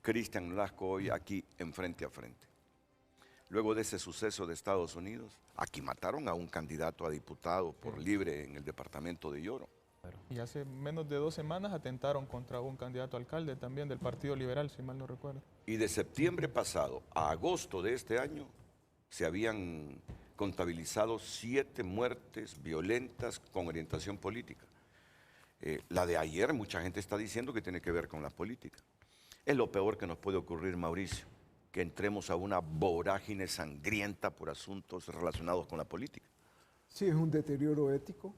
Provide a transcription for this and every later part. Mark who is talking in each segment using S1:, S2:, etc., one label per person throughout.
S1: Cristian Nolasco hoy aquí en Frente a Frente. Luego de ese suceso de Estados Unidos, aquí mataron a un candidato a diputado por libre en el departamento de Lloro.
S2: Y hace menos de 2 semanas atentaron contra un candidato a alcalde también del Partido Liberal, si mal no recuerdo.
S1: Y de septiembre pasado a agosto de este año se habían contabilizado 7 muertes violentas con orientación política. La de ayer, mucha gente está diciendo que tiene que ver con la política. Es lo peor que nos puede ocurrir, Mauricio, que entremos a una vorágine sangrienta por asuntos relacionados con la política.
S3: Sí, es un deterioro ético,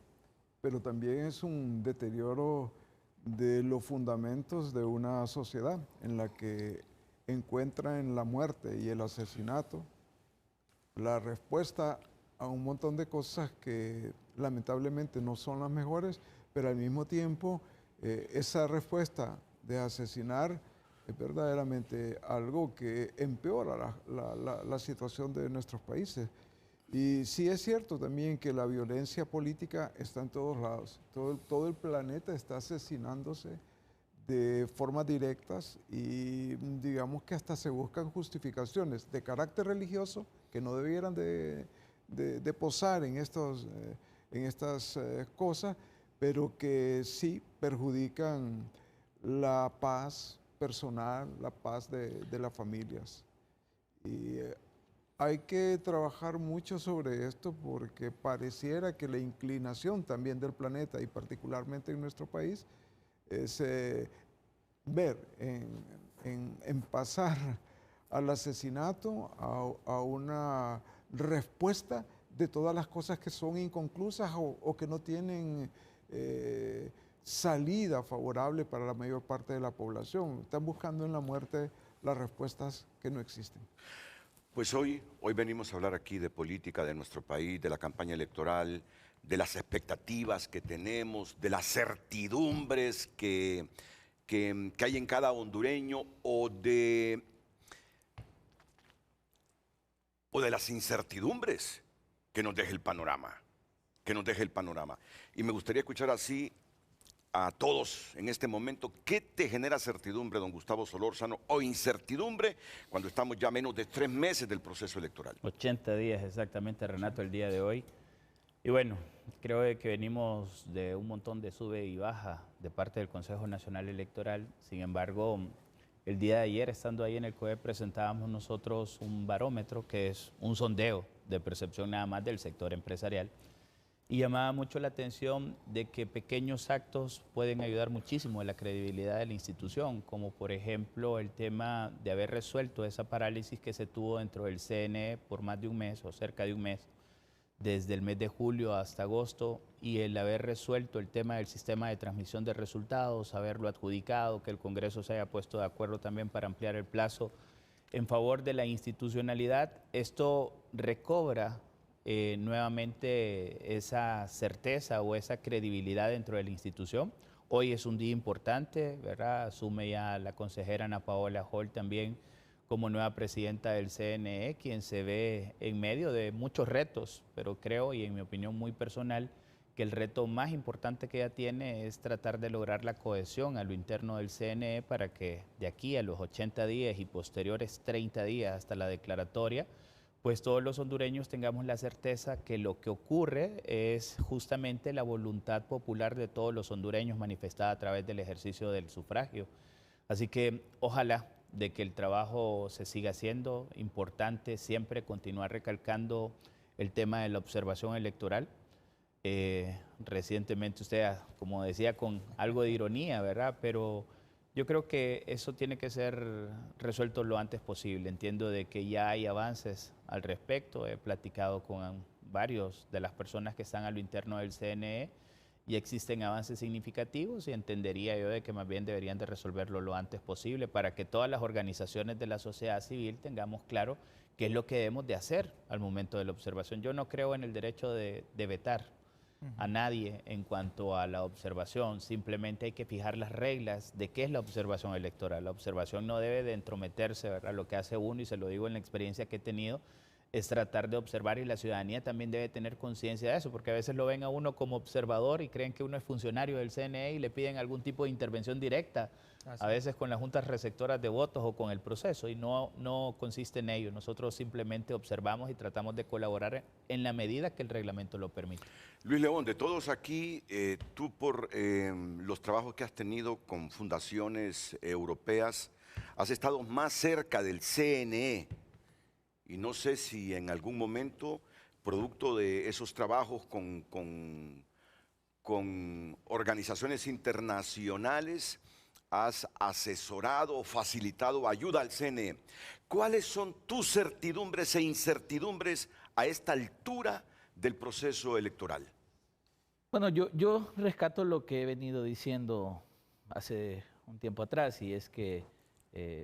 S3: pero también es un deterioro de los fundamentos de una sociedad en la que encuentra en la muerte y el asesinato la respuesta a un montón de cosas que lamentablemente no son las mejores, pero al mismo tiempo esa respuesta de asesinar es verdaderamente algo que empeora la situación de nuestros países. Y sí es cierto también que la violencia política está en todos lados. Todo el planeta está asesinándose de formas directas y digamos que hasta se buscan justificaciones de carácter religioso que no debieran de posar en estas cosas, pero que sí perjudican la paz personal, la paz de las familias. Y hay que trabajar mucho sobre esto porque pareciera que la inclinación también del planeta y particularmente en nuestro país es ver en pasar al asesinato a una respuesta de todas las cosas que son inconclusas o que no tienen salida favorable para la mayor parte de la población. Están buscando en la muerte las respuestas que no existen.
S1: Pues hoy venimos a hablar aquí de política de nuestro país, de la campaña electoral, de las expectativas que tenemos, de las certidumbres que hay en cada hondureño o de las incertidumbres que nos deja el panorama, Y me gustaría escuchar así a todos en este momento, ¿qué te genera certidumbre, don Gustavo Solórzano, o incertidumbre cuando estamos ya menos de 3 meses del proceso electoral?
S4: 80 días exactamente, Renato, el día de hoy. Y bueno, creo que venimos de un montón de sube y baja de parte del Consejo Nacional Electoral. Sin embargo, el día de ayer, estando ahí en el COE, presentábamos nosotros un barómetro que es un sondeo de percepción nada más del sector empresarial. Y llamaba mucho la atención de que pequeños actos pueden ayudar muchísimo a la credibilidad de la institución, como por ejemplo el tema de haber resuelto esa parálisis que se tuvo dentro del CNE por más de un mes o cerca de un mes, desde el mes de julio hasta agosto, y el haber resuelto el tema del sistema de transmisión de resultados, haberlo adjudicado, que el Congreso se haya puesto de acuerdo también para ampliar el plazo en favor de la institucionalidad. Esto recobra nuevamente esa certeza o esa credibilidad dentro de la institución. Hoy es un día importante, ¿verdad? Asume ya la consejera Ana Paola Hall también como nueva presidenta del CNE, quien se ve en medio de muchos retos, pero creo, y en mi opinión muy personal, que el reto más importante que ella tiene es tratar de lograr la cohesión a lo interno del CNE para que de aquí a los 80 días y posteriores 30 días hasta la declaratoria, pues todos los hondureños tengamos la certeza que lo que ocurre es justamente la voluntad popular de todos los hondureños manifestada a través del ejercicio del sufragio. Así que ojalá de que el trabajo se siga haciendo, importante siempre continuar recalcando el tema de la observación electoral. Recientemente usted, como decía, con algo de ironía, ¿verdad? Pero yo creo que eso tiene que ser resuelto lo antes posible. Entiendo de que ya hay avances al respecto. He platicado con varios de las personas que están a lo interno del CNE y existen avances significativos y entendería yo de que más bien deberían de resolverlo lo antes posible para que todas las organizaciones de la sociedad civil tengamos claro qué es lo que debemos de hacer al momento de la observación. Yo no creo en el derecho de vetar a nadie en cuanto a la observación, simplemente hay que fijar las reglas de qué es la observación electoral. La observación no debe de entrometerse, ¿verdad? Lo que hace uno, y se lo digo en la experiencia que he tenido, es tratar de observar, y la ciudadanía también debe tener conciencia de eso, porque a veces lo ven a uno como observador y creen que uno es funcionario del CNE y le piden algún tipo de intervención directa, a veces con las juntas receptoras de votos o con el proceso, y no consiste en ello. Nosotros simplemente observamos y tratamos de colaborar en la medida que el reglamento lo permite.
S1: Luis León, de todos aquí, tú por los trabajos que has tenido con fundaciones europeas, has estado más cerca del CNE, y no sé si en algún momento, producto de esos trabajos con organizaciones internacionales, has asesorado o facilitado ayuda al CNE. ¿Cuáles son tus certidumbres e incertidumbres a esta altura del proceso electoral?
S5: Bueno, yo rescato lo que he venido diciendo hace un tiempo atrás, y es que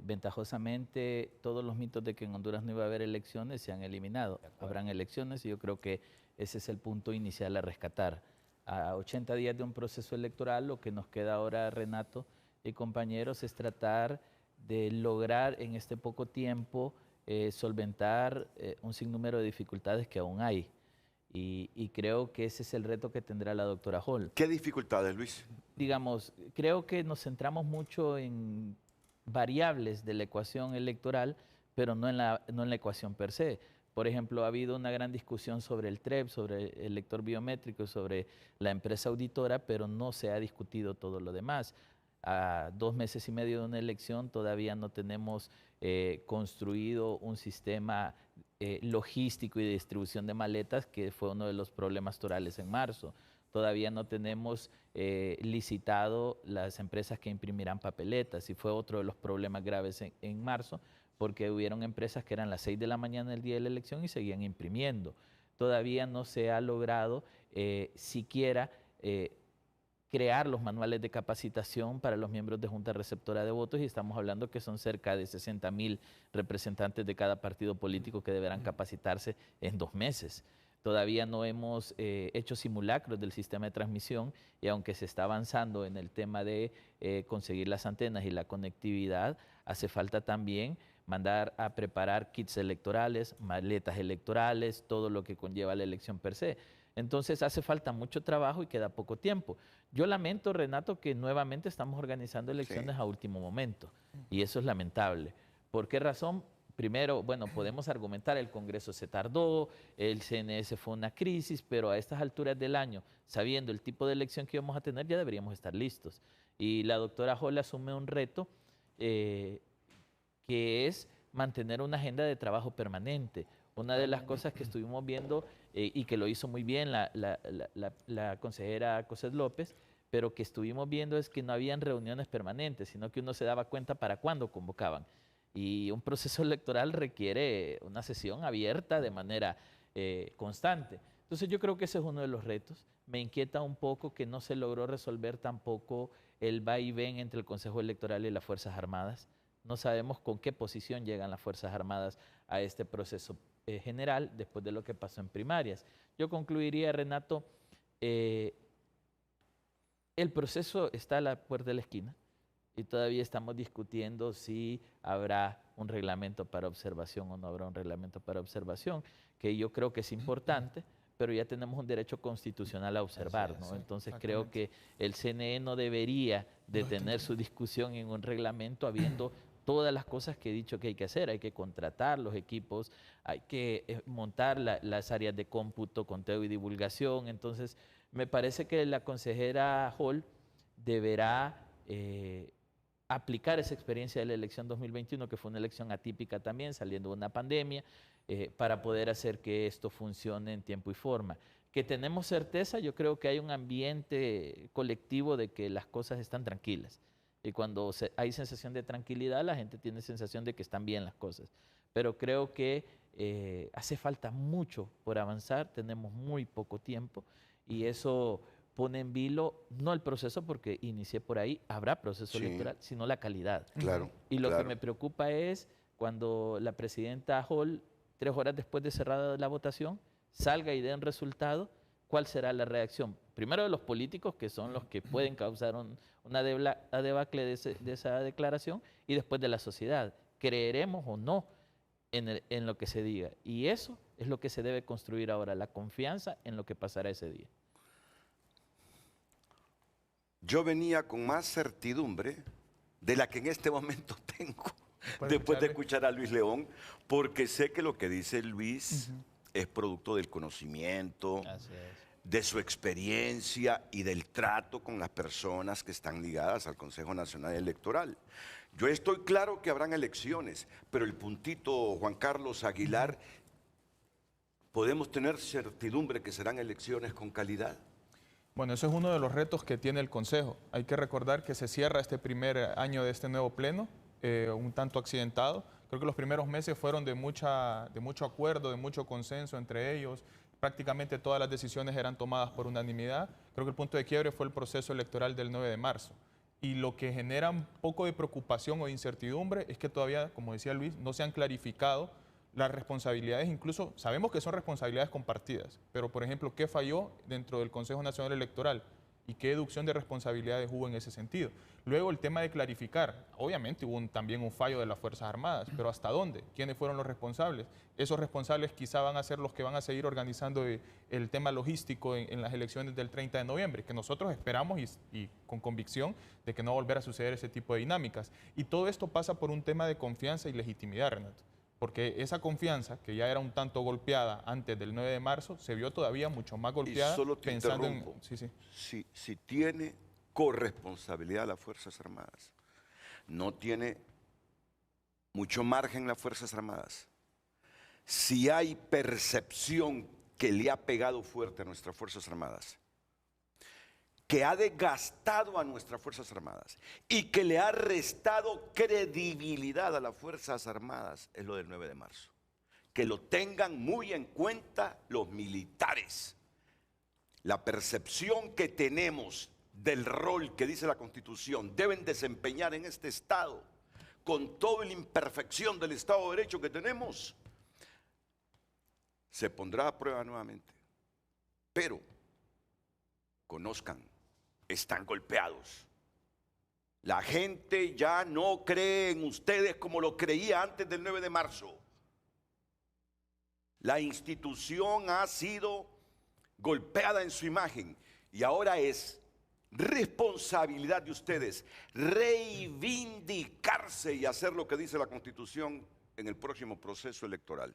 S5: ventajosamente todos los mitos de que en Honduras no iba a haber elecciones se han eliminado. Habrán elecciones, y yo creo que ese es el punto inicial a rescatar. A 80 días de un proceso electoral, lo que nos queda ahora, Renato y compañeros, es tratar de lograr en este poco tiempo solventar un sinnúmero de dificultades que aún hay. Y creo que ese es el reto que tendrá la doctora Hall.
S1: ¿Qué dificultades, Luis?
S5: Digamos, creo que nos centramos mucho en variables de la ecuación electoral, pero no en la ecuación per se. Por ejemplo, ha habido una gran discusión sobre el TREP, sobre el lector biométrico, sobre la empresa auditora, pero no se ha discutido todo lo demás. A 2 meses y medio de una elección todavía no tenemos construido un sistema logístico y de distribución de maletas, que fue uno de los problemas torales en marzo. Todavía no tenemos licitado las empresas que imprimirán papeletas, y fue otro de los problemas graves en marzo, porque hubieron empresas que eran las 6 de la mañana el día de la elección y seguían imprimiendo. Todavía no se ha logrado siquiera crear los manuales de capacitación para los miembros de Junta Receptora de Votos, y estamos hablando que son cerca de 60,000 representantes de cada partido político que deberán capacitarse en 2 meses. Todavía no hemos hecho simulacros del sistema de transmisión, y aunque se está avanzando en el tema de conseguir las antenas y la conectividad, hace falta también mandar a preparar kits electorales, maletas electorales, todo lo que conlleva la elección per se. Entonces hace falta mucho trabajo y queda poco tiempo. Yo lamento, Renato, que nuevamente estamos organizando elecciones a último momento, y eso es lamentable. ¿Por qué razón? Primero, bueno, podemos argumentar, el Congreso se tardó, el CNS fue una crisis, pero a estas alturas del año, sabiendo el tipo de elección que íbamos a tener, ya deberíamos estar listos. Y la doctora Hall asume un reto que es mantener una agenda de trabajo permanente. Una de las cosas que estuvimos viendo, y que lo hizo muy bien la consejera Cosette López, pero que estuvimos viendo, es que no habían reuniones permanentes, sino que uno se daba cuenta para cuándo convocaban. Y un proceso electoral requiere una sesión abierta de manera constante. Entonces yo creo que ese es uno de los retos. Me inquieta un poco que no se logró resolver tampoco el vaivén entre el Consejo Electoral y las Fuerzas Armadas. No sabemos con qué posición llegan las Fuerzas Armadas a este proceso general después de lo que pasó en primarias. Yo concluiría, Renato, el proceso está a la puerta de la esquina, y todavía estamos discutiendo si habrá un reglamento para observación o no habrá un reglamento para observación, que yo creo que es importante, pero ya tenemos un derecho constitucional a observar, ¿no? Entonces creo que el CNE no debería detener su discusión en un reglamento, habiendo todas las cosas que he dicho que hay que hacer. Hay que contratar los equipos, hay que montar las áreas de cómputo, conteo y divulgación. Entonces me parece que la consejera Hall deberá aplicar esa experiencia de la elección 2021, que fue una elección atípica también, saliendo de una pandemia, para poder hacer que esto funcione en tiempo y forma. Que tenemos certeza, yo creo que hay un ambiente colectivo de que las cosas están tranquilas. Y cuando hay sensación de tranquilidad, la gente tiene sensación de que están bien las cosas. Pero creo que hace falta mucho por avanzar, tenemos muy poco tiempo, y eso pone en vilo, no el proceso, porque inicié por ahí, habrá proceso electoral, sino la calidad.
S1: Claro.
S5: Y lo que me preocupa es cuando la presidenta Hall, 3 horas después de cerrada la votación, salga y dé un resultado, ¿cuál será la reacción? Primero de los políticos, que son los que pueden causar una debacle de esa declaración, y después de la sociedad. ¿Creeremos o no en lo que se diga. Y eso es lo que se debe construir ahora, la confianza en lo que pasará ese día.
S1: Yo venía con más certidumbre de la que en este momento tengo,
S2: Puede
S1: después de
S2: escucharle.
S1: escuchar a Luis León, porque sé que lo que dice Luis es producto del conocimiento,
S4: Así es.
S1: de su experiencia y del trato con las personas que están ligadas al Consejo Nacional Electoral. Yo estoy claro que habrán elecciones, pero el puntito, Juan Carlos Aguilar, ¿podemos tener certidumbre que serán elecciones con calidad?
S2: Bueno, eso es uno de los retos que tiene el Consejo. Hay que recordar que se cierra este primer año de este nuevo pleno, un tanto accidentado. Creo que los primeros meses fueron de mucho acuerdo, de mucho consenso entre ellos. Prácticamente todas las decisiones eran tomadas por unanimidad. Creo que el punto de quiebre fue el proceso electoral del 9 de marzo. Y lo que genera un poco de preocupación o de incertidumbre es que todavía, como decía Luis, no se han clarificado las responsabilidades. Incluso sabemos que son responsabilidades compartidas, pero por ejemplo, ¿qué falló dentro del Consejo Nacional Electoral? ¿Y qué deducción de responsabilidades hubo en ese sentido? Luego el tema de clarificar, obviamente hubo también un fallo de las Fuerzas Armadas, pero ¿hasta dónde? ¿Quiénes fueron los responsables? Esos responsables quizá van a ser los que van a seguir organizando el tema logístico en las elecciones del 30 de noviembre, que nosotros esperamos y con convicción de que no va a volver a suceder ese tipo de dinámicas. Y todo esto pasa por un tema de confianza y legitimidad, Renato. Porque esa confianza, que ya era un tanto golpeada antes del 9 de marzo, se vio todavía mucho más golpeada
S1: Y solo te
S2: pensando
S1: interrumpo.
S2: en... Sí.
S1: Si tiene corresponsabilidad las Fuerzas Armadas, no tiene mucho margen las Fuerzas Armadas. Si hay percepción que le ha pegado fuerte a nuestras Fuerzas Armadas, que ha desgastado a nuestras Fuerzas Armadas y que le ha restado credibilidad a las Fuerzas Armadas, es lo del 9 de marzo. Que lo tengan muy en cuenta los militares. La percepción que tenemos del rol que dice la Constitución deben desempeñar en este Estado, con toda la imperfección del Estado de Derecho que tenemos, se pondrá a prueba nuevamente. Pero conozcan, están golpeados. La gente ya no cree en ustedes como lo creía antes del 9 de marzo. La institución ha sido golpeada en su imagen y ahora es responsabilidad de ustedes reivindicarse y hacer lo que dice la Constitución en el próximo proceso electoral.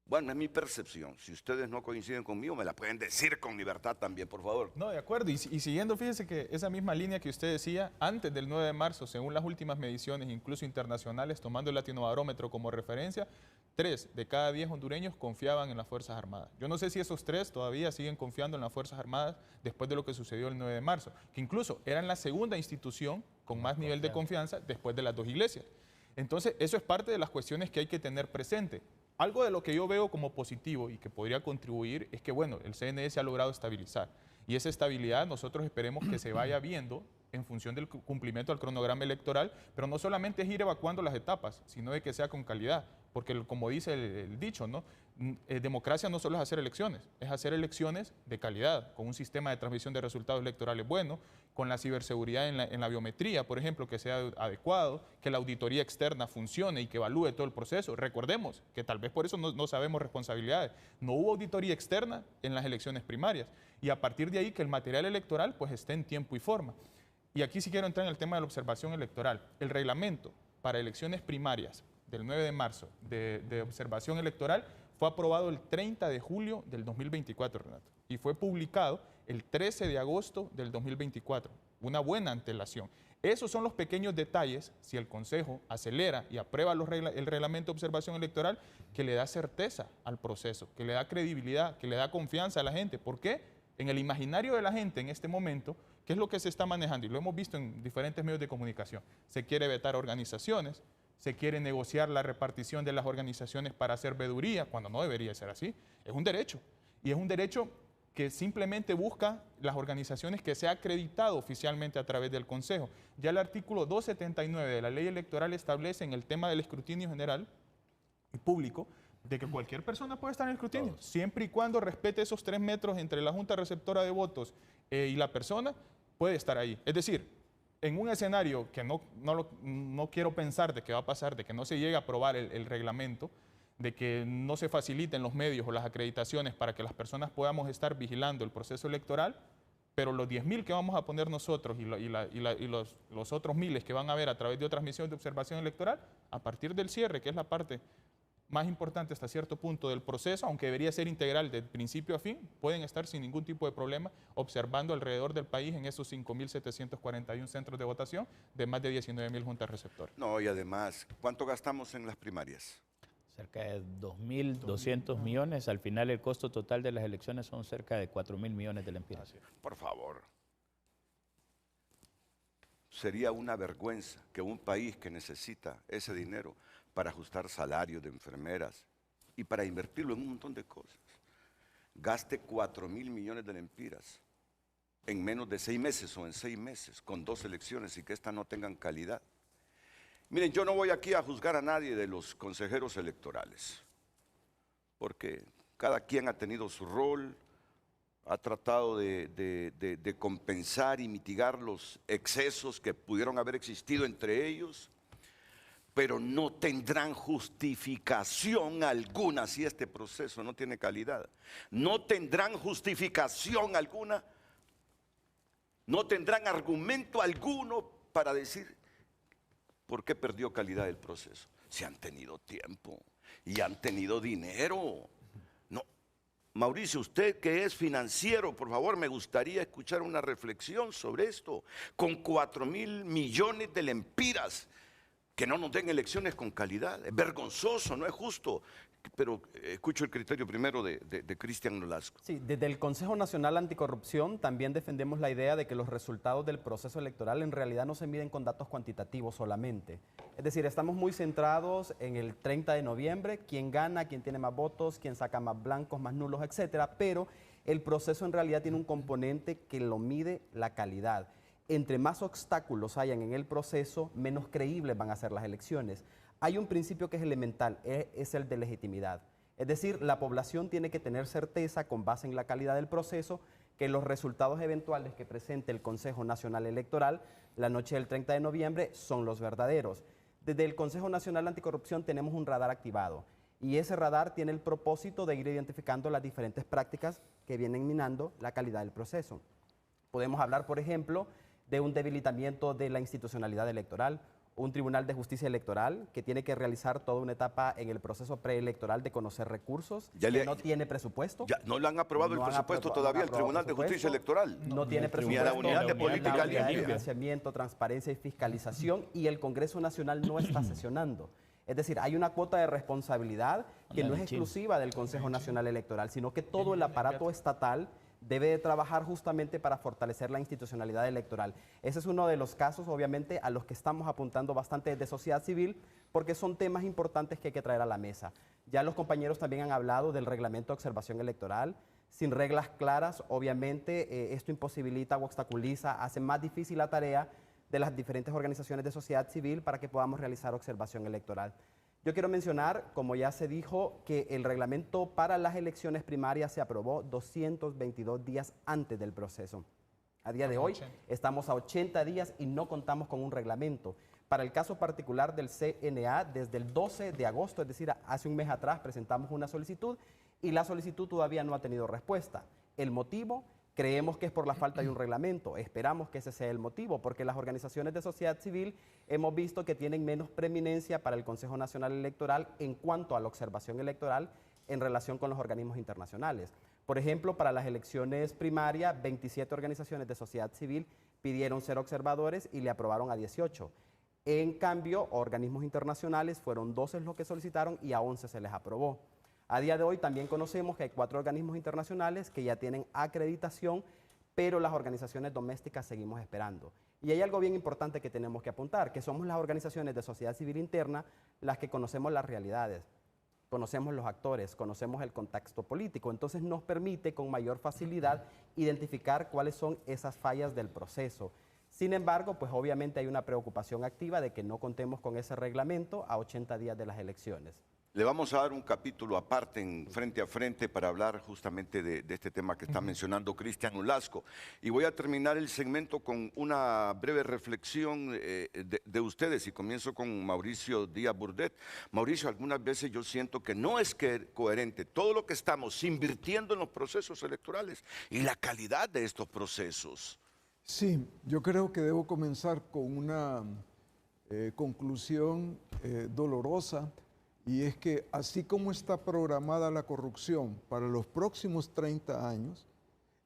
S1: Bueno, es mi percepción. Si ustedes no coinciden conmigo, me la pueden decir con libertad también, por favor.
S2: No, de acuerdo. Y siguiendo, fíjese que esa misma línea que usted decía, antes del 9 de marzo, según las últimas mediciones, incluso internacionales, tomando el Latinobarómetro como referencia, 3 de cada 10 hondureños confiaban en las Fuerzas Armadas. Yo no sé si esos 3 todavía siguen confiando en las Fuerzas Armadas después de lo que sucedió el 9 de marzo, que incluso eran la segunda institución con más nivel de confianza después de las 2 iglesias. Entonces, eso es parte de las cuestiones que hay que tener presente. Algo de lo que yo veo como positivo y que podría contribuir es que, bueno, el CNE se ha logrado estabilizar y esa estabilidad nosotros esperemos que se vaya viendo en función del cumplimiento del cronograma electoral, pero no solamente es ir evacuando las etapas, sino de que sea con calidad, porque como dice el dicho, ¿no? Democracia no solo es hacer elecciones de calidad, con un sistema de transmisión de resultados electorales bueno, con la ciberseguridad en la biometría, por ejemplo, que sea adecuado, que la auditoría externa funcione y que evalúe todo el proceso. Recordemos que tal vez por eso no sabemos responsabilidades. No hubo auditoría externa en las elecciones primarias y a partir de ahí que el material electoral pues esté en tiempo y forma. Y aquí sí quiero entrar en el tema de la observación electoral. El reglamento para elecciones primarias del 9 de marzo de observación electoral fue aprobado el 30 de julio del 2024, Renato, y fue publicado el 13 de agosto del 2024. Una buena antelación. Esos son los pequeños detalles, si el Consejo acelera y aprueba el reglamento de observación electoral, que le da certeza al proceso, que le da credibilidad, que le da confianza a la gente. ¿Por qué? En el imaginario de la gente en este momento, ¿qué es lo que se está manejando? Y lo hemos visto en diferentes medios de comunicación. Se quiere vetar organizaciones, se quiere negociar la repartición de las organizaciones para hacer veeduría, cuando no debería ser así. Es un derecho. Y es un derecho que simplemente busca las organizaciones que se ha acreditado oficialmente a través del Consejo. Ya el artículo 279 de la ley electoral establece en el tema del escrutinio general y público de que cualquier persona puede estar en el escrutinio, siempre y cuando respete esos 3 metros entre la junta receptora de votos y la persona, puede estar ahí. Es decir, en un escenario que no quiero pensar de que va a pasar, de que no se llegue a aprobar el reglamento, de que no se faciliten los medios o las acreditaciones para que las personas podamos estar vigilando el proceso electoral, pero los 10.000 que vamos a poner nosotros y los otros miles que van a ver a través de otras misiones de observación electoral, a partir del cierre, que es la parte más importante hasta cierto punto del proceso, aunque debería ser integral de principio a fin, pueden estar sin ningún tipo de problema observando alrededor del país en esos 5.741 centros de votación de más de 19.000 juntas receptoras.
S1: No, y además, ¿cuánto gastamos en las primarias?
S4: Cerca de 2.200 millones. Al final el costo total de las elecciones son cerca de 4.000 millones de lempiras.
S1: Por favor. Sería una vergüenza que un país que necesita ese dinero para ajustar salarios de enfermeras y para invertirlo en un montón de cosas, gaste 4.000 millones de lempiras en menos de 6 meses o en 6 meses con 2 elecciones y que éstas no tengan calidad. Miren, yo no voy aquí a juzgar a nadie de los consejeros electorales, porque cada quien ha tenido su rol, ha tratado de compensar y mitigar los excesos que pudieron haber existido entre ellos, pero no tendrán justificación alguna si este proceso no tiene calidad. No tendrán justificación alguna, no tendrán argumento alguno para decir por qué perdió calidad el proceso. Si han tenido tiempo y han tenido dinero. No, Mauricio, usted que es financiero, por favor, me gustaría escuchar una reflexión sobre esto. Con 4.000 millones de lempiras, que no nos den elecciones con calidad. Es vergonzoso, no es justo. Pero escucho el criterio primero de Cristian Nolasco.
S6: Sí, desde el Consejo Nacional Anticorrupción también defendemos la idea de que los resultados del proceso electoral en realidad no se miden con datos cuantitativos solamente. Es decir, estamos muy centrados en el 30 de noviembre, quién gana, quién tiene más votos, quién saca más blancos, más nulos, etcétera, pero el proceso en realidad tiene un componente que lo mide la calidad. Entre más obstáculos hayan en el proceso, menos creíbles van a ser las elecciones. Hay un principio que es elemental, es el de legitimidad. Es decir, la población tiene que tener certeza, con base en la calidad del proceso, que los resultados eventuales que presente el Consejo Nacional Electoral la noche del 30 de noviembre son los verdaderos. Desde el Consejo Nacional Anticorrupción tenemos un radar activado y ese radar tiene el propósito de ir identificando las diferentes prácticas que vienen minando la calidad del proceso. Podemos hablar, por ejemplo, de un debilitamiento de la institucionalidad electoral, un Tribunal de Justicia Electoral que tiene que realizar toda una etapa en el proceso preelectoral de conocer recursos, que no tiene presupuesto.
S1: Ya, no le han aprobado el presupuesto todavía al Tribunal de Justicia Electoral.
S6: No tiene presupuesto.
S1: Ni a la Unidad de Política Limpia.
S6: Financiamiento, transparencia y fiscalización, y el Congreso Nacional no está sesionando. Es decir, hay una cuota de responsabilidad que no es exclusiva del Consejo Nacional Electoral, sino que todo el aparato estatal debe de trabajar justamente para fortalecer la institucionalidad electoral. Ese es uno de los casos, obviamente, a los que estamos apuntando bastante desde sociedad civil, porque son temas importantes que hay que traer a la mesa. Ya los compañeros también han hablado del reglamento de observación electoral. Sin reglas claras, obviamente, esto imposibilita o obstaculiza, hace más difícil la tarea de las diferentes organizaciones de sociedad civil para que podamos realizar observación electoral. Yo quiero mencionar, como ya se dijo, que el reglamento para las elecciones primarias se aprobó 222 días antes del proceso. A día de hoy estamos a 80 días y no contamos con un reglamento. Para el caso particular del CNA, desde el 12 de agosto, es decir, hace un mes atrás, presentamos una solicitud y la solicitud todavía no ha tenido respuesta. El motivo, creemos que es por la falta de un reglamento. Esperamos que ese sea el motivo, porque las organizaciones de sociedad civil hemos visto que tienen menos preeminencia para el Consejo Nacional Electoral en cuanto a la observación electoral en relación con los organismos internacionales. Por ejemplo, para las elecciones primarias, 27 organizaciones de sociedad civil pidieron ser observadores y le aprobaron a 18. En cambio, organismos internacionales fueron 12 los que solicitaron y a 11 se les aprobó. A día de hoy también conocemos que hay 4 organismos internacionales que ya tienen acreditación, pero las organizaciones domésticas seguimos esperando. Y hay algo bien importante que tenemos que apuntar, que somos las organizaciones de sociedad civil interna las que conocemos las realidades, conocemos los actores, conocemos el contexto político, entonces nos permite con mayor facilidad identificar cuáles son esas fallas del proceso. Sin embargo, pues obviamente hay una preocupación activa de que no contemos con ese reglamento a 80 días de las elecciones.
S1: Le vamos a dar un capítulo aparte en Frente a Frente para hablar justamente de este tema que está mencionando Cristian Nolasco. Y voy a terminar el segmento con una breve reflexión de ustedes y comienzo con Mauricio Díaz Burdet. Mauricio, algunas veces yo siento que no es coherente todo lo que estamos invirtiendo en los procesos electorales y la calidad de estos procesos.
S3: Sí, yo creo que debo comenzar con una conclusión dolorosa. Y es que así como está programada la corrupción para los próximos 30 años,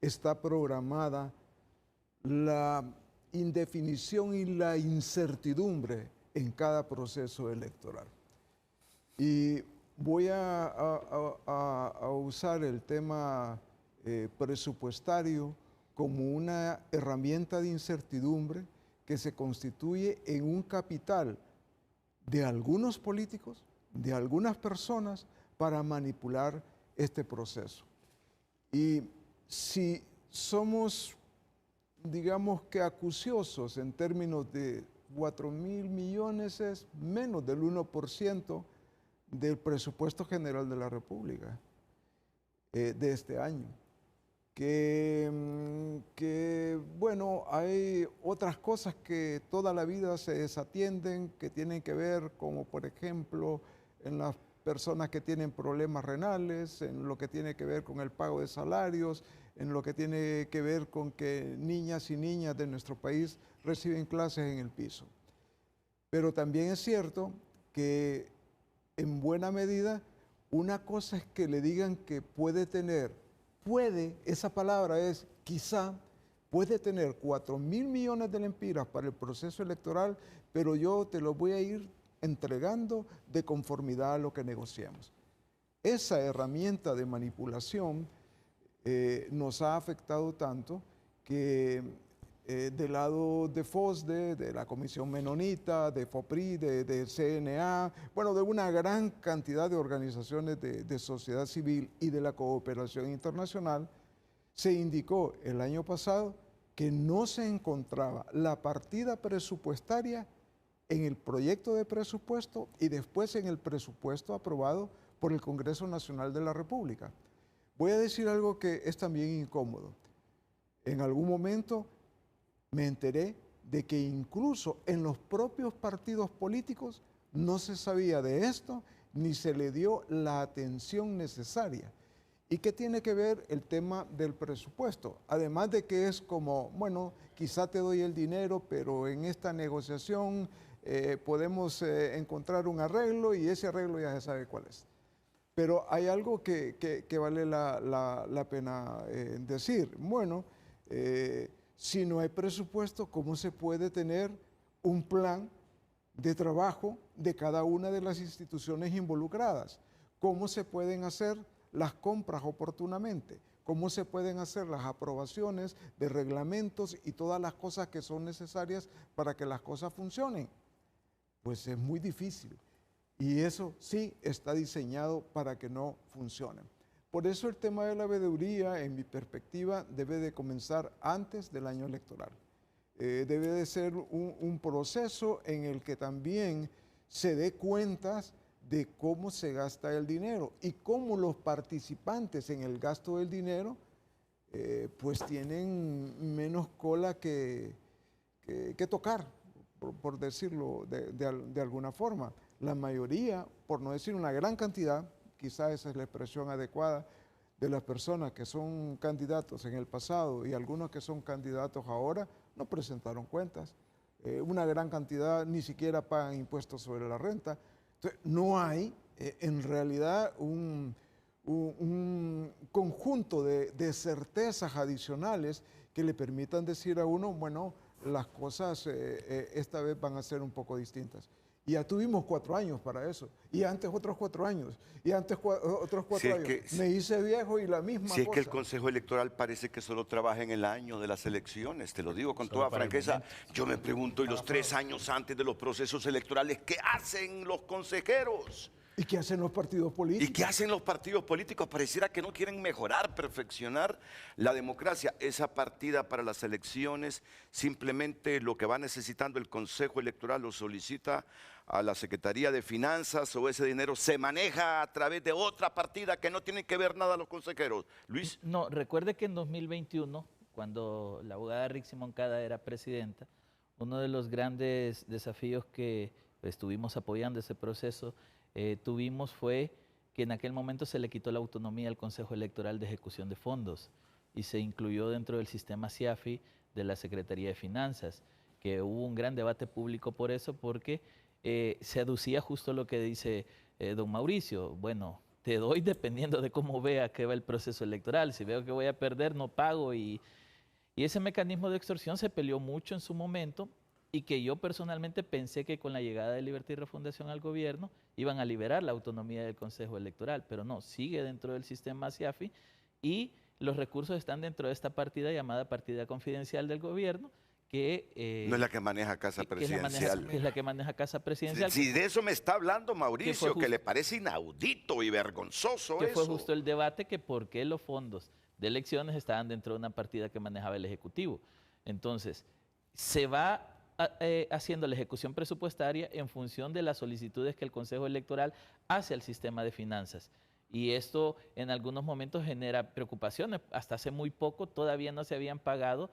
S3: está programada la indefinición y la incertidumbre en cada proceso electoral. Y voy a usar el tema presupuestario como una herramienta de incertidumbre que se constituye en un capital de algunos políticos, de algunas personas para manipular este proceso. Y si somos, digamos que acuciosos en términos de 4.000 millones, es menos del 1% del presupuesto general de la República de este año. Que, bueno, hay otras cosas que toda la vida se desatienden, que tienen que ver, como por ejemplo, en las personas que tienen problemas renales, en lo que tiene que ver con el pago de salarios, en lo que tiene que ver con que niñas y niñas de nuestro país reciben clases en el piso. Pero también es cierto que en buena medida una cosa es que le digan que puede tener, esa palabra es quizá, puede tener 4.000 millones de lempiras para el proceso electoral, pero yo te lo voy a ir entregando de conformidad a lo que negociemos. Esa herramienta de manipulación nos ha afectado tanto que del lado de FOSDE, de la Comisión Menonita, de FOPRI, de CNA, bueno, de una gran cantidad de organizaciones de sociedad civil y de la cooperación internacional, se indicó el año pasado que no se encontraba la partida presupuestaria en el proyecto de presupuesto y después en el presupuesto aprobado por el Congreso Nacional de la República. Voy a decir algo que es también incómodo. En algún momento me enteré de que incluso en los propios partidos políticos no se sabía de esto ni se le dio la atención necesaria. ¿Y qué tiene que ver el tema del presupuesto? Además de que es como, bueno, quizá te doy el dinero, pero en esta negociación podemos encontrar un arreglo y ese arreglo ya se sabe cuál es. Pero hay algo que vale la pena decir. Bueno, si no hay presupuesto, ¿cómo se puede tener un plan de trabajo de cada una de las instituciones involucradas? ¿Cómo se pueden hacer las compras oportunamente? ¿Cómo se pueden hacer las aprobaciones de reglamentos y todas las cosas que son necesarias para que las cosas funcionen? Pues es muy difícil. Y eso sí está diseñado para que no funcione. Por eso el tema de la veeduría, en mi perspectiva, debe de comenzar antes del año electoral. Debe de ser un proceso en el que también se dé cuentas de cómo se gasta el dinero y cómo los participantes en el gasto del dinero pues tienen menos cola que tocar, por decirlo de alguna forma. La mayoría, por no decir una gran cantidad, quizás esa es la expresión adecuada, de las personas que son candidatos en el pasado y algunos que son candidatos ahora, no presentaron cuentas. Una gran cantidad ni siquiera pagan impuestos sobre la renta. Entonces, no hay en realidad un conjunto de certezas adicionales que le permitan decir a uno, bueno, las cosas esta vez van a ser un poco distintas. Y ya tuvimos 4 años para eso. Y antes otros 4 años. Y antes otros 4 años. Me hice viejo y la misma cosa.
S1: Si es que el Consejo Electoral parece que solo trabaja en el año de las elecciones, te lo digo con toda franqueza. Yo me pregunto, ¿y los 3 años antes de los procesos electorales, qué hacen los consejeros?
S3: ¿Y qué hacen los partidos políticos?
S1: ¿Y qué hacen los partidos políticos? Pareciera que no quieren mejorar, perfeccionar la democracia. Esa partida para las elecciones, simplemente lo que va necesitando el Consejo Electoral lo solicita a la Secretaría de Finanzas, o ese dinero se maneja a través de otra partida que no tiene que ver nada los consejeros. Luis.
S5: No, recuerde que en 2021, cuando la abogada Rixi Moncada era presidenta, uno de los grandes desafíos que estuvimos apoyando ese proceso tuvimos fue que en aquel momento se le quitó la autonomía al Consejo Electoral de Ejecución de Fondos y se incluyó dentro del sistema CIAFI de la Secretaría de Finanzas, que hubo un gran debate público por eso, porque se aducía justo lo que dice don Mauricio. Bueno, te doy dependiendo de cómo vea que va el proceso electoral. Si veo que voy a perder, no pago. Y ese mecanismo de extorsión se peleó mucho en su momento, y que yo personalmente pensé que con la llegada de Libertad y Refundación al gobierno iban a liberar la autonomía del Consejo Electoral, pero no, sigue dentro del sistema CIAFI y los recursos están dentro de esta partida llamada partida confidencial del gobierno, que
S1: no es la que maneja Casa Presidencial.
S5: Es la que maneja Casa Presidencial.
S1: Si de eso me está hablando Mauricio, que le parece inaudito y vergonzoso
S5: que
S1: eso.
S5: Fue justo el debate que por qué los fondos de elecciones estaban dentro de una partida que manejaba el Ejecutivo. Entonces, se va haciendo la ejecución presupuestaria en función de las solicitudes que el Consejo Electoral hace al sistema de finanzas. Y esto en algunos momentos genera preocupaciones. Hasta hace muy poco todavía no se habían pagado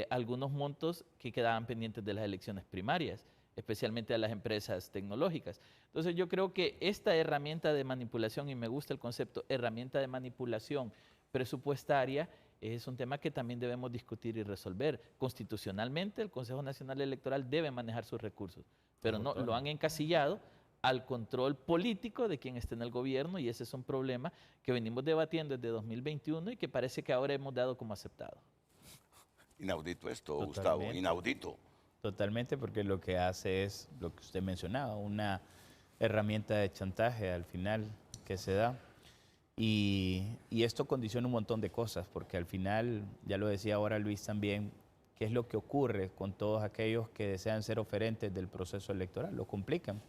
S5: algunos montos que quedaban pendientes de las elecciones primarias, especialmente a las empresas tecnológicas. Entonces yo creo que esta herramienta de manipulación, y me gusta el concepto herramienta de manipulación presupuestaria, es un tema que también debemos discutir y resolver. Constitucionalmente, el Consejo Nacional Electoral debe manejar sus recursos, pero no lo han encasillado al control político de quien esté en el gobierno, y ese es un problema que venimos debatiendo desde 2021 y que parece que ahora hemos dado como aceptado.
S1: Inaudito esto,
S4: Totalmente.
S1: Gustavo, inaudito.
S4: Totalmente, porque lo que hace es lo que usted mencionaba, una herramienta de chantaje al final que se da. Y esto condiciona un montón de cosas, porque al final, ya lo decía ahora Luis también, ¿qué es lo que ocurre con todos aquellos que desean ser oferentes del proceso electoral? Lo complican,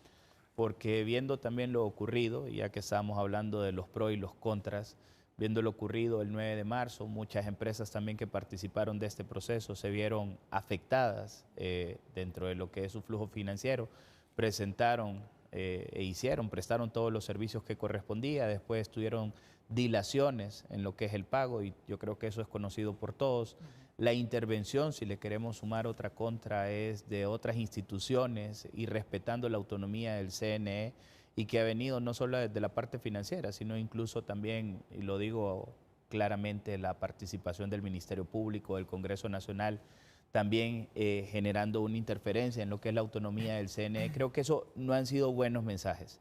S4: porque viendo también lo ocurrido, ya que estábamos hablando de los pros y los contras, viendo lo ocurrido el 9 de marzo, muchas empresas también que participaron de este proceso se vieron afectadas dentro de lo que es su flujo financiero, prestaron todos los servicios que correspondía, después tuvieron dilaciones en lo que es el pago, y yo creo que eso es conocido por todos. La intervención, si le queremos sumar otra contra, es de otras instituciones y respetando la autonomía del CNE, y que ha venido no solo desde la parte financiera, sino incluso también, y lo digo claramente, la participación del Ministerio Público, del Congreso Nacional, también generando una interferencia en lo que es la autonomía del CNE. Creo que eso no han sido buenos mensajes.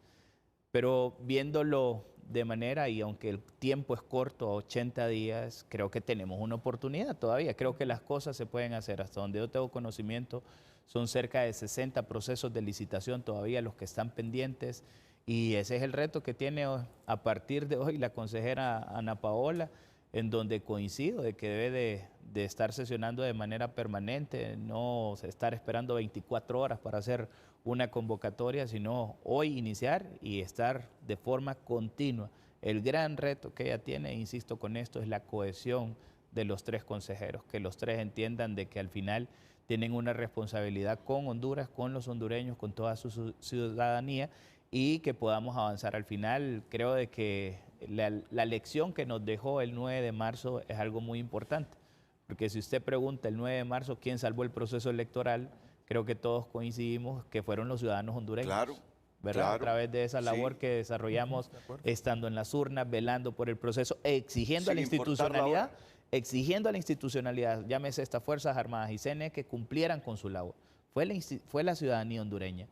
S4: Pero viéndolo de manera, y aunque el tiempo es corto, a 80 días, creo que tenemos una oportunidad todavía. Creo que las cosas se pueden hacer. Hasta donde yo tengo conocimiento, son cerca de 60 procesos de licitación todavía los que están pendientes. Y ese es el reto que tiene a partir de hoy la consejera Ana Paola, en donde coincido de que debe de estar sesionando de manera permanente, no estar esperando 24 horas para hacer una convocatoria, sino hoy iniciar y estar de forma continua. El gran reto que ella tiene, insisto con esto, es la cohesión de los tres consejeros, que los tres entiendan de que al final tienen una responsabilidad con Honduras, con los hondureños, con toda su ciudadanía, y que podamos avanzar al final. Creo de que la lección que nos dejó el 9 de marzo es algo muy importante, porque si usted pregunta el 9 de marzo quién salvó el proceso electoral, creo que todos coincidimos que fueron los ciudadanos hondureños.
S1: Claro,
S4: ¿verdad?
S1: claro.
S4: A través de esa labor
S1: Sí.
S4: que desarrollamos, estando en las urnas, velando por el proceso, exigiendo a la
S1: Sin importar la
S4: institucionalidad, llámese estas Fuerzas Armadas y CNE, que cumplieran con su labor. Fue la ciudadanía hondureña.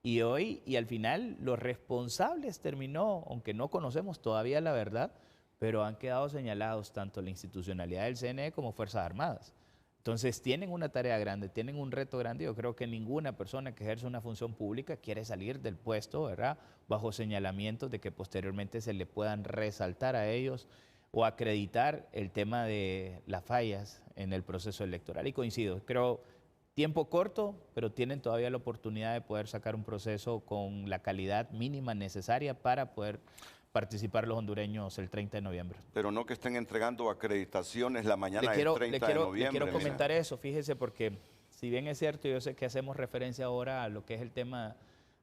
S4: Y hoy, y al final, los responsables terminó, aunque no conocemos todavía la verdad, pero han quedado señalados tanto la institucionalidad del CNE como Fuerzas Armadas. Entonces tienen una tarea grande, tienen un reto grande. Yo creo que ninguna persona que ejerce una función pública quiere salir del puesto, ¿verdad?, bajo señalamientos de que posteriormente se le puedan resaltar a ellos o acreditar el tema de las fallas en el proceso electoral. Y coincido, creo tiempo corto, pero tienen todavía la oportunidad de poder sacar un proceso con la calidad mínima necesaria para poder participar los hondureños el 30 de noviembre.
S1: Pero no que estén entregando acreditaciones la mañana del 30 de noviembre.
S4: Le quiero comentar eso, fíjese, porque si bien es cierto, yo sé que hacemos referencia ahora a lo que es el tema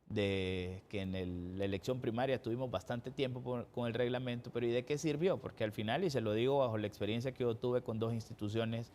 S4: de que en la elección primaria tuvimos bastante tiempo con el reglamento, pero ¿y de qué sirvió? Porque al final, y se lo digo bajo la experiencia que yo tuve con 2 instituciones,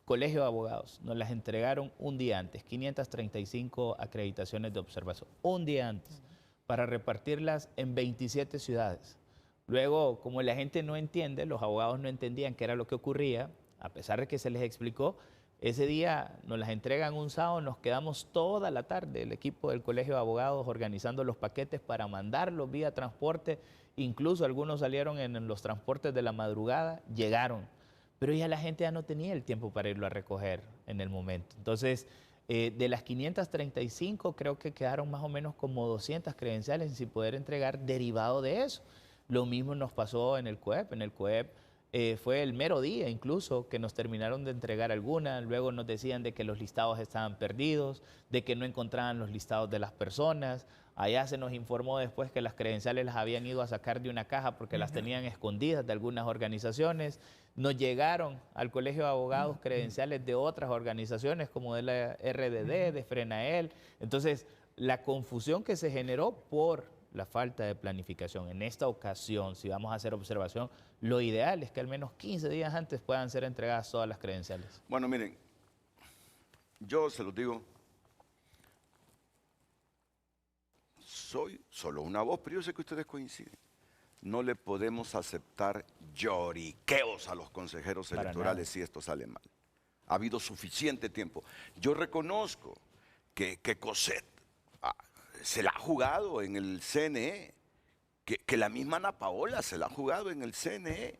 S4: Colegio de Abogados, nos las entregaron un día antes, 535 acreditaciones de observación, un día antes, para repartirlas en 27 ciudades. Luego, como la gente no entiende, los abogados no entendían qué era lo que ocurría, a pesar de que se les explicó, ese día nos las entregan un sábado, nos quedamos toda la tarde, el equipo del Colegio de Abogados, organizando los paquetes para mandarlos vía transporte, incluso algunos salieron en los transportes de la madrugada, llegaron, pero ya la gente ya no tenía el tiempo para irlo a recoger en el momento. Entonces, de las 535 creo que quedaron más o menos como 200 credenciales sin poder entregar derivado de eso. Lo mismo nos pasó en el COEP. En el COEP fue el mero día incluso que nos terminaron de entregar algunas. Luego nos decían de que los listados estaban perdidos, de que no encontraban los listados de las personas. Allá se nos informó después que las credenciales las habían ido a sacar de una caja porque las tenían escondidas de algunas organizaciones. Nos llegaron al Colegio de Abogados credenciales de otras organizaciones como de la RDD, de Frenael. Entonces, la confusión que se generó por la falta de planificación. En esta ocasión, si vamos a hacer observación, lo ideal es que al menos 15 días antes puedan ser entregadas todas las credenciales.
S1: Bueno, miren, yo se los digo, soy solo una voz, pero yo sé que ustedes coinciden. No le podemos aceptar lloriqueos a los consejeros electorales si esto sale mal. Ha habido suficiente tiempo. Yo reconozco que Cosette se la ha jugado en el CNE, que la misma Ana Paola se la ha jugado en el CNE,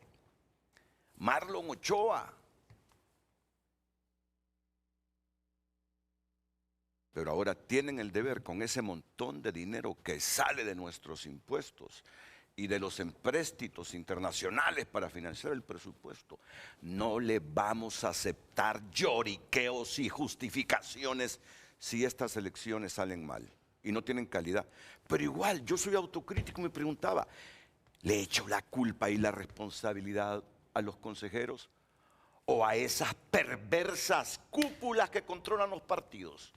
S1: Marlon Ochoa. Pero ahora tienen el deber con ese montón de dinero que sale de nuestros impuestos y de los empréstitos internacionales para financiar el presupuesto. No le vamos a aceptar lloriqueos y justificaciones si estas elecciones salen mal y no tienen calidad. Pero igual, yo soy autocrítico y me preguntaba, ¿le echo la culpa y la responsabilidad a los consejeros o a esas perversas cúpulas que controlan los partidos?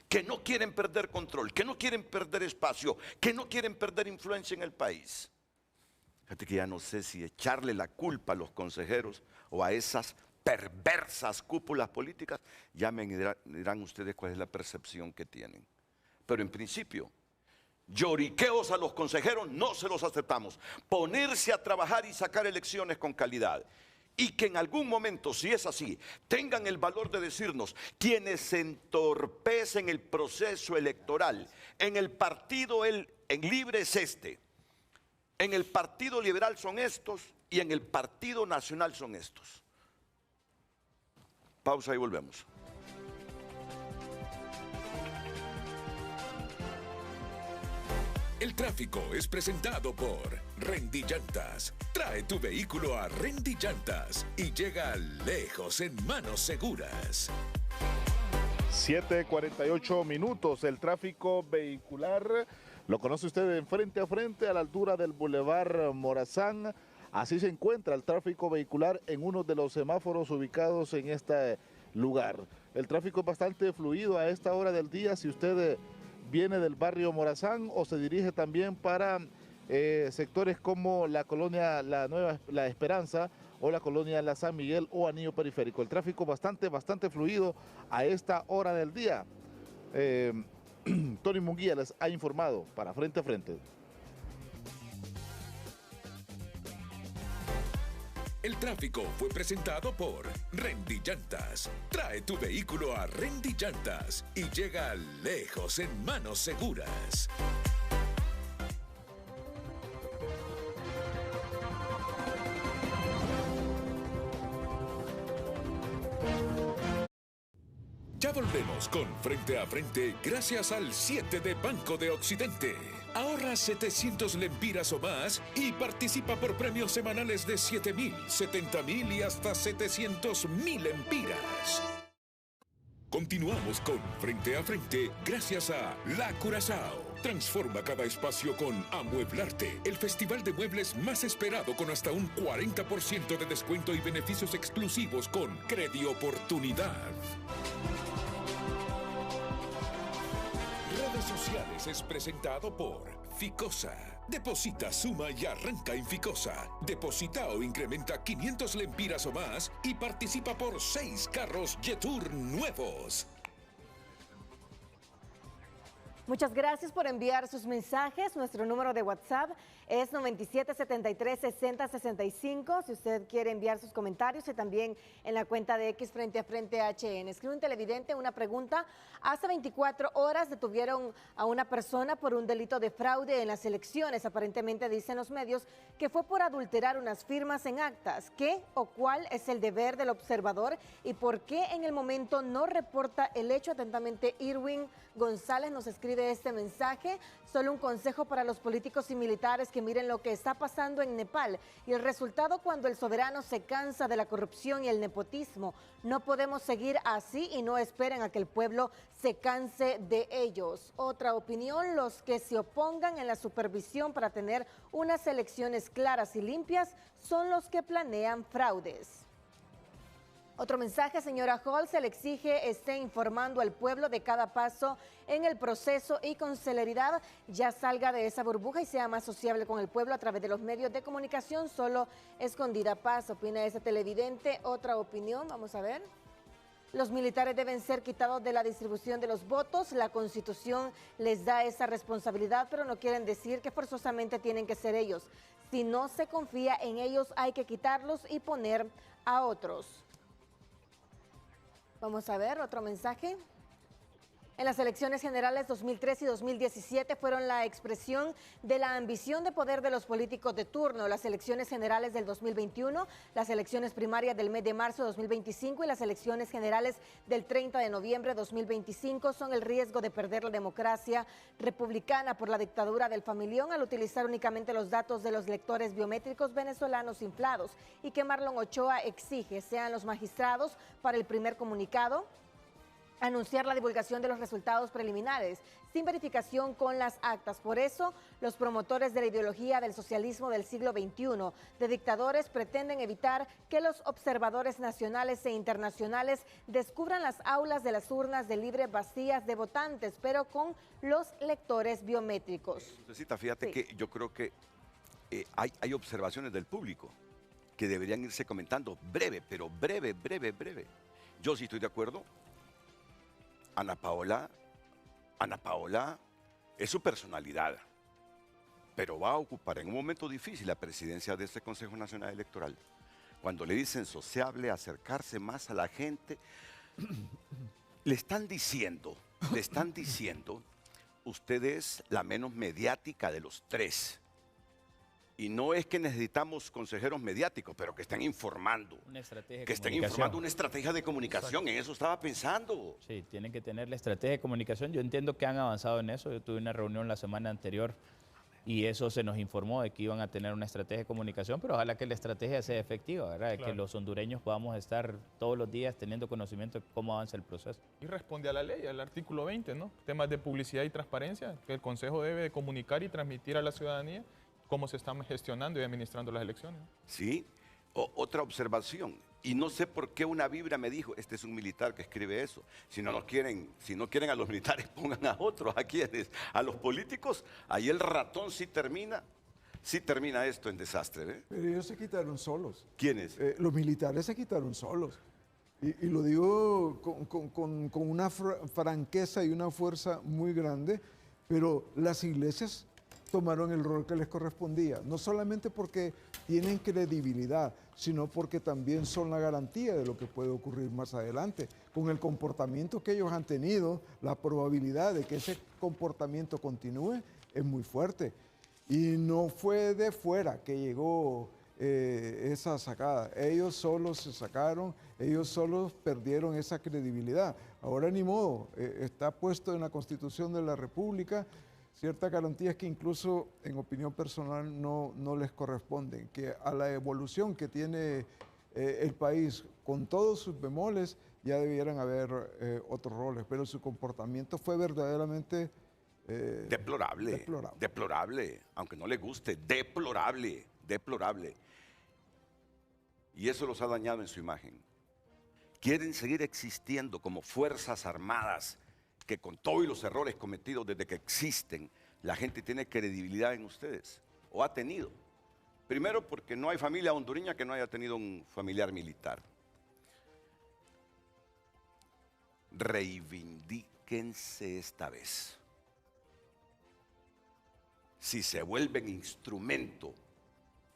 S1: Que no quieren perder control, que no quieren perder espacio, que no quieren perder influencia en el país. Fíjate que ya no sé si echarle la culpa a los consejeros o a esas perversas cúpulas políticas. Ya me dirán ustedes cuál es la percepción que tienen. Pero en principio, lloriqueos a los consejeros no se los aceptamos. Ponerse a trabajar y sacar elecciones con calidad. Y que en algún momento, si es así, tengan el valor de decirnos quienes entorpecen el proceso electoral. En el partido en Libre es este, en el Partido Liberal son estos y en el Partido Nacional son estos. Pausa y volvemos.
S7: El tráfico es presentado por Rendy Llantas. Trae tu vehículo a Rendy Llantas y llega lejos en manos seguras.
S8: 7:48 minutos. El tráfico vehicular lo conoce usted en frente a frente a la altura del Boulevard Morazán. Así se encuentra el tráfico vehicular en uno de los semáforos ubicados en este lugar. El tráfico es bastante fluido a esta hora del día. Si usted viene del barrio Morazán o se dirige también para sectores como la colonia La Esperanza o la colonia La San Miguel o Anillo Periférico. El tráfico bastante fluido a esta hora del día. Tony Munguía les ha informado para Frente a Frente.
S7: El tráfico fue presentado por Rendy Llantas. Trae tu vehículo a Rendy Llantas y llega lejos en manos seguras. Ya volvemos con Frente a Frente gracias al 7 de Banco de Occidente. Ahorra 700 lempiras o más y participa por premios semanales de 7.000, 70.000 y hasta 700.000 lempiras. Continuamos con Frente a Frente gracias a La Curazao. Transforma cada espacio con Amueblarte, el festival de muebles más esperado con hasta un 40% de descuento y beneficios exclusivos con Credioportunidad. Redes Sociales es presentado por Ficosa. Deposita, suma y arranca en Ficosa. Deposita o incrementa 500 lempiras o más y participa por 6 carros Jetour nuevos.
S9: Muchas gracias por enviar sus mensajes. Nuestro número de WhatsApp es 9773-6065. Si usted quiere enviar sus comentarios, y también en la cuenta de X Frente a Frente HN. Escribe un televidente una pregunta. Hace 24 horas detuvieron a una persona por un delito de fraude en las elecciones. Aparentemente dicen los medios que fue por adulterar unas firmas en actas. ¿Qué o cuál es el deber del observador y por qué en el momento no reporta el hecho? Atentamente, Irwin González nos escribe este mensaje. Solo un consejo para los políticos y militares que miren lo que está pasando en Nepal y el resultado cuando el soberano se cansa de la corrupción y el nepotismo. No podemos seguir así y no esperen a que el pueblo se canse de ellos. Otra opinión, los que se opongan en la supervisión para tener unas elecciones claras y limpias son los que planean fraudes. Otro mensaje, señora Hall, se le exige esté informando al pueblo de cada paso en el proceso y con celeridad ya salga de esa burbuja y sea más sociable con el pueblo a través de los medios de comunicación. Solo escondida paz, opina ese televidente. Otra opinión, vamos a ver. Los militares deben ser quitados de la distribución de los votos. La Constitución les da esa responsabilidad, pero no quieren decir que forzosamente tienen que ser ellos. Si no se confía en ellos, hay que quitarlos y poner a otros. Vamos a ver otro mensaje. En las elecciones generales 2013 y 2017 fueron la expresión de la ambición de poder de los políticos de turno. Las elecciones generales del 2021, las elecciones primarias del mes de marzo de 2025 y las elecciones generales del 30 de noviembre de 2025 son el riesgo de perder la democracia republicana por la dictadura del familión al utilizar únicamente los datos de los lectores biométricos venezolanos inflados y que Marlon Ochoa exige sean los magistrados para el primer comunicado anunciar la divulgación de los resultados preliminares sin verificación con las actas. Por eso, los promotores de la ideología del socialismo del siglo XXI de dictadores pretenden evitar que los observadores nacionales e internacionales descubran las aulas de las urnas de libre vacías de votantes, pero con los lectores biométricos.
S1: Fíjate que yo creo que hay observaciones del público que deberían irse comentando breve, pero breve. Yo sí estoy de acuerdo. Ana Paola es su personalidad, pero va a ocupar en un momento difícil la presidencia de este Consejo Nacional Electoral. Cuando le dicen sociable, acercarse más a la gente, le están diciendo, usted es la menos mediática de los tres. Y no es que necesitamos consejeros mediáticos, pero que estén informando.
S4: Una estrategia de
S1: que estén informando una estrategia de comunicación. En eso estaba pensando.
S4: Sí, tienen que tener la estrategia de comunicación. Yo entiendo que han avanzado en eso. Yo tuve una reunión la semana anterior y eso se nos informó de que iban a tener una estrategia de comunicación, pero ojalá que la estrategia sea efectiva, ¿verdad? De que los hondureños podamos estar todos los días teniendo conocimiento de cómo avanza el proceso.
S2: Y responde a la ley, al artículo 20, ¿no? Temas de publicidad y transparencia, que el Consejo debe de comunicar y transmitir a la ciudadanía cómo se están gestionando y administrando las elecciones.
S1: Sí, otra observación, y no sé por qué una vibra me dijo, este es un militar que escribe eso, si no quieren a los militares, pongan a otros, ¿a quiénes? A los políticos, ahí el ratón sí termina esto en desastre. ¿Eh?
S3: Pero ellos se quitaron solos.
S1: ¿Quiénes?
S3: Los militares se quitaron solos. Y lo digo con una franqueza y una fuerza muy grande, pero las iglesias tomaron el rol que les correspondía, no solamente porque tienen credibilidad, sino porque también son la garantía de lo que puede ocurrir más adelante. Con el comportamiento que ellos han tenido, la probabilidad de que ese comportamiento continúe es muy fuerte. Y no fue de fuera que llegó esa sacada. Ellos solos se sacaron, ellos solos perdieron esa credibilidad. Ahora ni modo, está puesto en la Constitución de la República ciertas garantías que incluso en opinión personal no les corresponden, que a la evolución que tiene el país con todos sus bemoles ya debieran haber otros roles, pero su comportamiento fue verdaderamente
S1: deplorable, deplorable, aunque no le guste, deplorable, deplorable. Y eso los ha dañado en su imagen. Quieren seguir existiendo como fuerzas armadas que con todos los errores cometidos desde que existen, la gente tiene credibilidad en ustedes, o ha tenido. Primero porque no hay familia hondureña que no haya tenido un familiar militar. Reivindíquense esta vez. Si se vuelven instrumento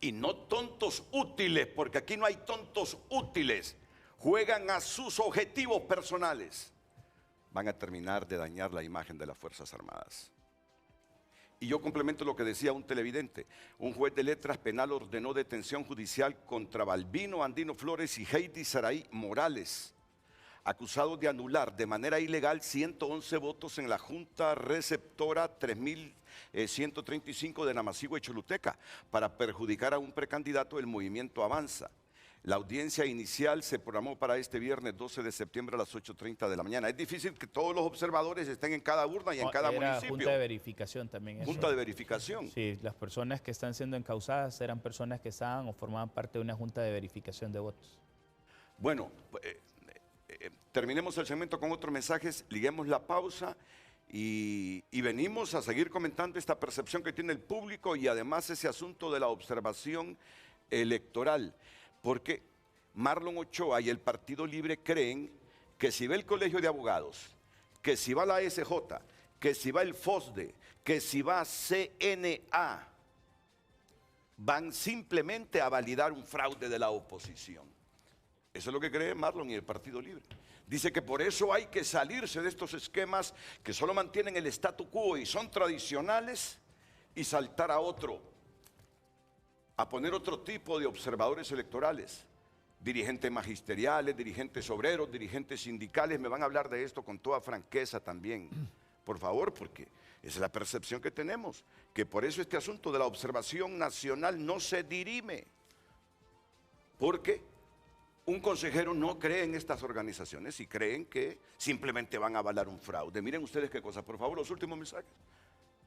S1: y no tontos útiles, porque aquí no hay tontos útiles, juegan a sus objetivos personales, van a terminar de dañar la imagen de las Fuerzas Armadas. Y yo complemento lo que decía un televidente. Un juez de letras penal ordenó detención judicial contra Balbino Andino Flores y Heidi Saraí Morales, acusados de anular de manera ilegal 111 votos en la Junta Receptora 3135 de Namasigua y Choluteca para perjudicar a un precandidato del Movimiento Avanza. La audiencia inicial se programó para este viernes 12 de septiembre a las 8:30 de la mañana. Es difícil que todos los observadores estén en cada urna y en cada municipio.
S4: Junta de verificación también.
S1: Junta de verificación.
S4: Sí, las personas que están siendo encausadas eran personas que estaban o formaban parte de una junta de verificación de votos.
S1: Bueno, terminemos el segmento con otros mensajes, liguemos la pausa y venimos a seguir comentando esta percepción que tiene el público y además ese asunto de la observación electoral. Porque Marlon Ochoa y el Partido Libre creen que si va el Colegio de Abogados, que si va la SJ, que si va el FOSDE, que si va CNA, van simplemente a validar un fraude de la oposición. Eso es lo que cree Marlon y el Partido Libre. Dice que por eso hay que salirse de estos esquemas que solo mantienen el statu quo y son tradicionales y saltar a otro. A poner otro tipo de observadores electorales, dirigentes magisteriales, dirigentes obreros, dirigentes sindicales. Me van a hablar de esto con toda franqueza también, por favor, porque esa es la percepción que tenemos, que por eso este asunto de la observación nacional no se dirime, porque un consejero no cree en estas organizaciones y creen que simplemente van a avalar un fraude. Miren ustedes qué cosa, por favor, los últimos mensajes.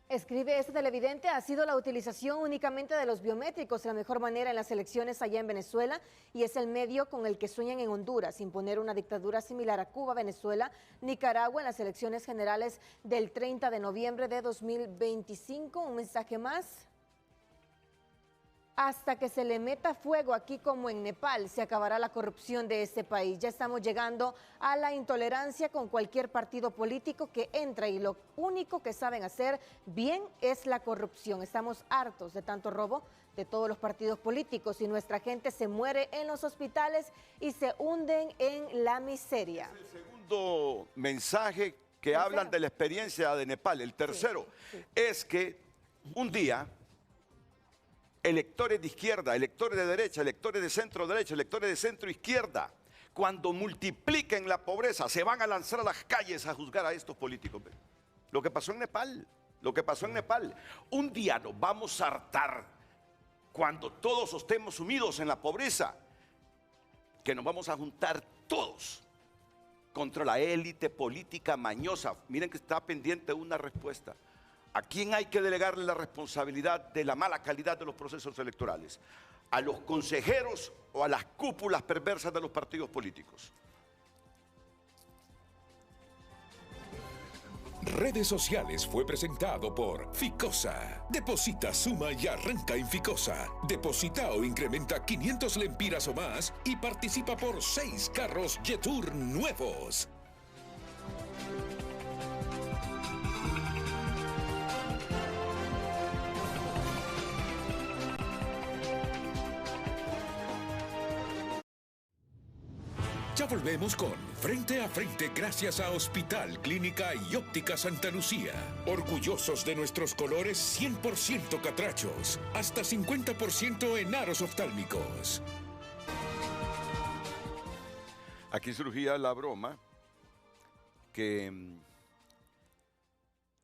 S9: Escribe este televidente, ha sido la utilización únicamente de los biométricos la mejor manera en las elecciones allá en Venezuela y es el medio con el que sueñan en Honduras, imponer una dictadura similar a Cuba, Venezuela, Nicaragua en las elecciones generales del 30 de noviembre de 2025. Un mensaje más. Hasta que se le meta fuego aquí como en Nepal, se acabará la corrupción de este país. Ya estamos llegando a la intolerancia con cualquier partido político que entra y lo único que saben hacer bien es la corrupción. Estamos hartos de tanto robo de todos los partidos políticos y nuestra gente se muere en los hospitales y se hunden en la miseria.
S1: Es el segundo mensaje que hablan de la experiencia de Nepal. El tercero es que un día electores de izquierda, electores de derecha, electores de centro derecha, electores de centro izquierda, cuando multipliquen la pobreza, se van a lanzar a las calles a juzgar a estos políticos. Lo que pasó en Nepal, lo que pasó en Nepal. Un día nos vamos a hartar cuando todos estemos sumidos en la pobreza, que nos vamos a juntar todos contra la élite política mañosa. Miren que está pendiente una respuesta. ¿A quién hay que delegarle la responsabilidad de la mala calidad de los procesos electorales? ¿A los consejeros o a las cúpulas perversas de los partidos políticos?
S7: Redes Sociales fue presentado por Ficosa. Deposita, suma y arranca en Ficosa. Deposita o incrementa 500 lempiras o más y participa por 6 carros Jetour nuevos. Ya volvemos con Frente a Frente gracias a Hospital, Clínica y Óptica Santa Lucía. Orgullosos de nuestros colores 100% catrachos, hasta 50% en aros oftálmicos.
S1: Aquí surgía la broma que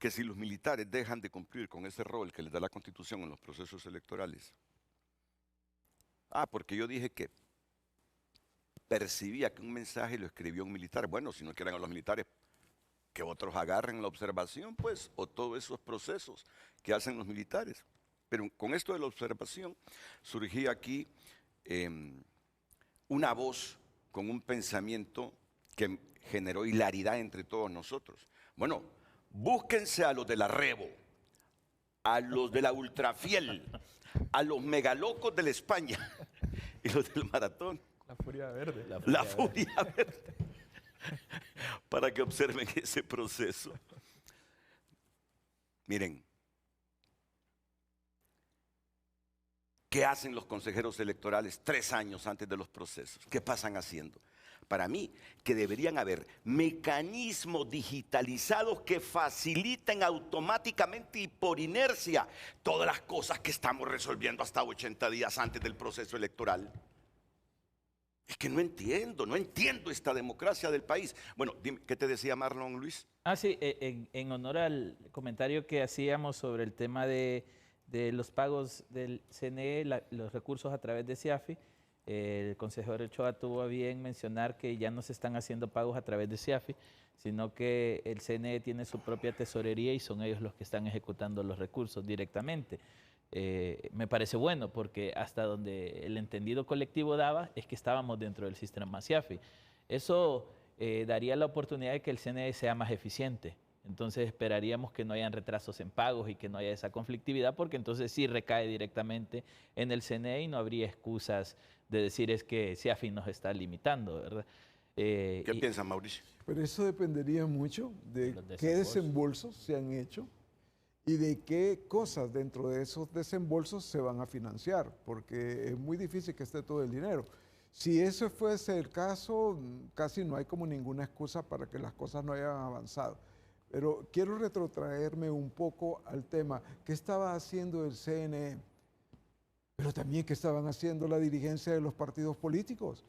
S1: si los militares dejan de cumplir con ese rol que les da la Constitución en los procesos electorales. Porque yo dije que percibía que un mensaje lo escribió un militar. Bueno, si no quieren a los militares, que otros agarren la observación, pues, o todos esos procesos que hacen los militares. Pero con esto de la observación, surgía aquí una voz con un pensamiento que generó hilaridad entre todos nosotros. Bueno, búsquense a los de la Rebo, a los de la Ultrafiel, a los megalocos de la España y los del Maratón.
S2: La Furia Verde.
S1: La Furia Verde. Para que observen ese proceso. Miren, ¿qué hacen los consejeros electorales 3 años antes de los procesos? ¿Qué pasan haciendo? Para mí, que deberían haber mecanismos digitalizados que faciliten automáticamente y por inercia todas las cosas que estamos resolviendo hasta 80 días antes del proceso electoral. Es que no entiendo esta democracia del país. Bueno, dime, ¿qué te decía Marlon, Luis?
S5: Sí, en honor al comentario que hacíamos sobre el tema de los pagos del CNE, los recursos a través de CIAFI, el consejero Ochoa tuvo a bien mencionar que ya no se están haciendo pagos a través de CIAFI, sino que el CNE tiene su propia tesorería y son ellos los que están ejecutando los recursos directamente. Me parece bueno porque hasta donde el entendido colectivo daba es que estábamos dentro del sistema CIAFI. Eso daría la oportunidad de que el CNE sea más eficiente. Entonces esperaríamos que no hayan retrasos en pagos y que no haya esa conflictividad, porque entonces sí recae directamente en el CNE y no habría excusas de decir es que CIAFI nos está limitando, ¿verdad?
S1: ¿Qué piensa Mauricio?
S3: Pero eso dependería mucho de qué desembolsos se han hecho y de qué cosas dentro de esos desembolsos se van a financiar, porque es muy difícil que esté todo el dinero. Si eso fuese el caso, casi no hay como ninguna excusa para que las cosas no hayan avanzado. Pero quiero retrotraerme un poco al tema. ¿Qué estaba haciendo el CNE? Pero también qué estaban haciendo la dirigencia de los partidos políticos.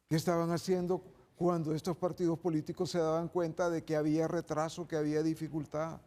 S3: ¿Qué estaban haciendo cuando estos partidos políticos se daban cuenta de que había retraso, que había dificultad?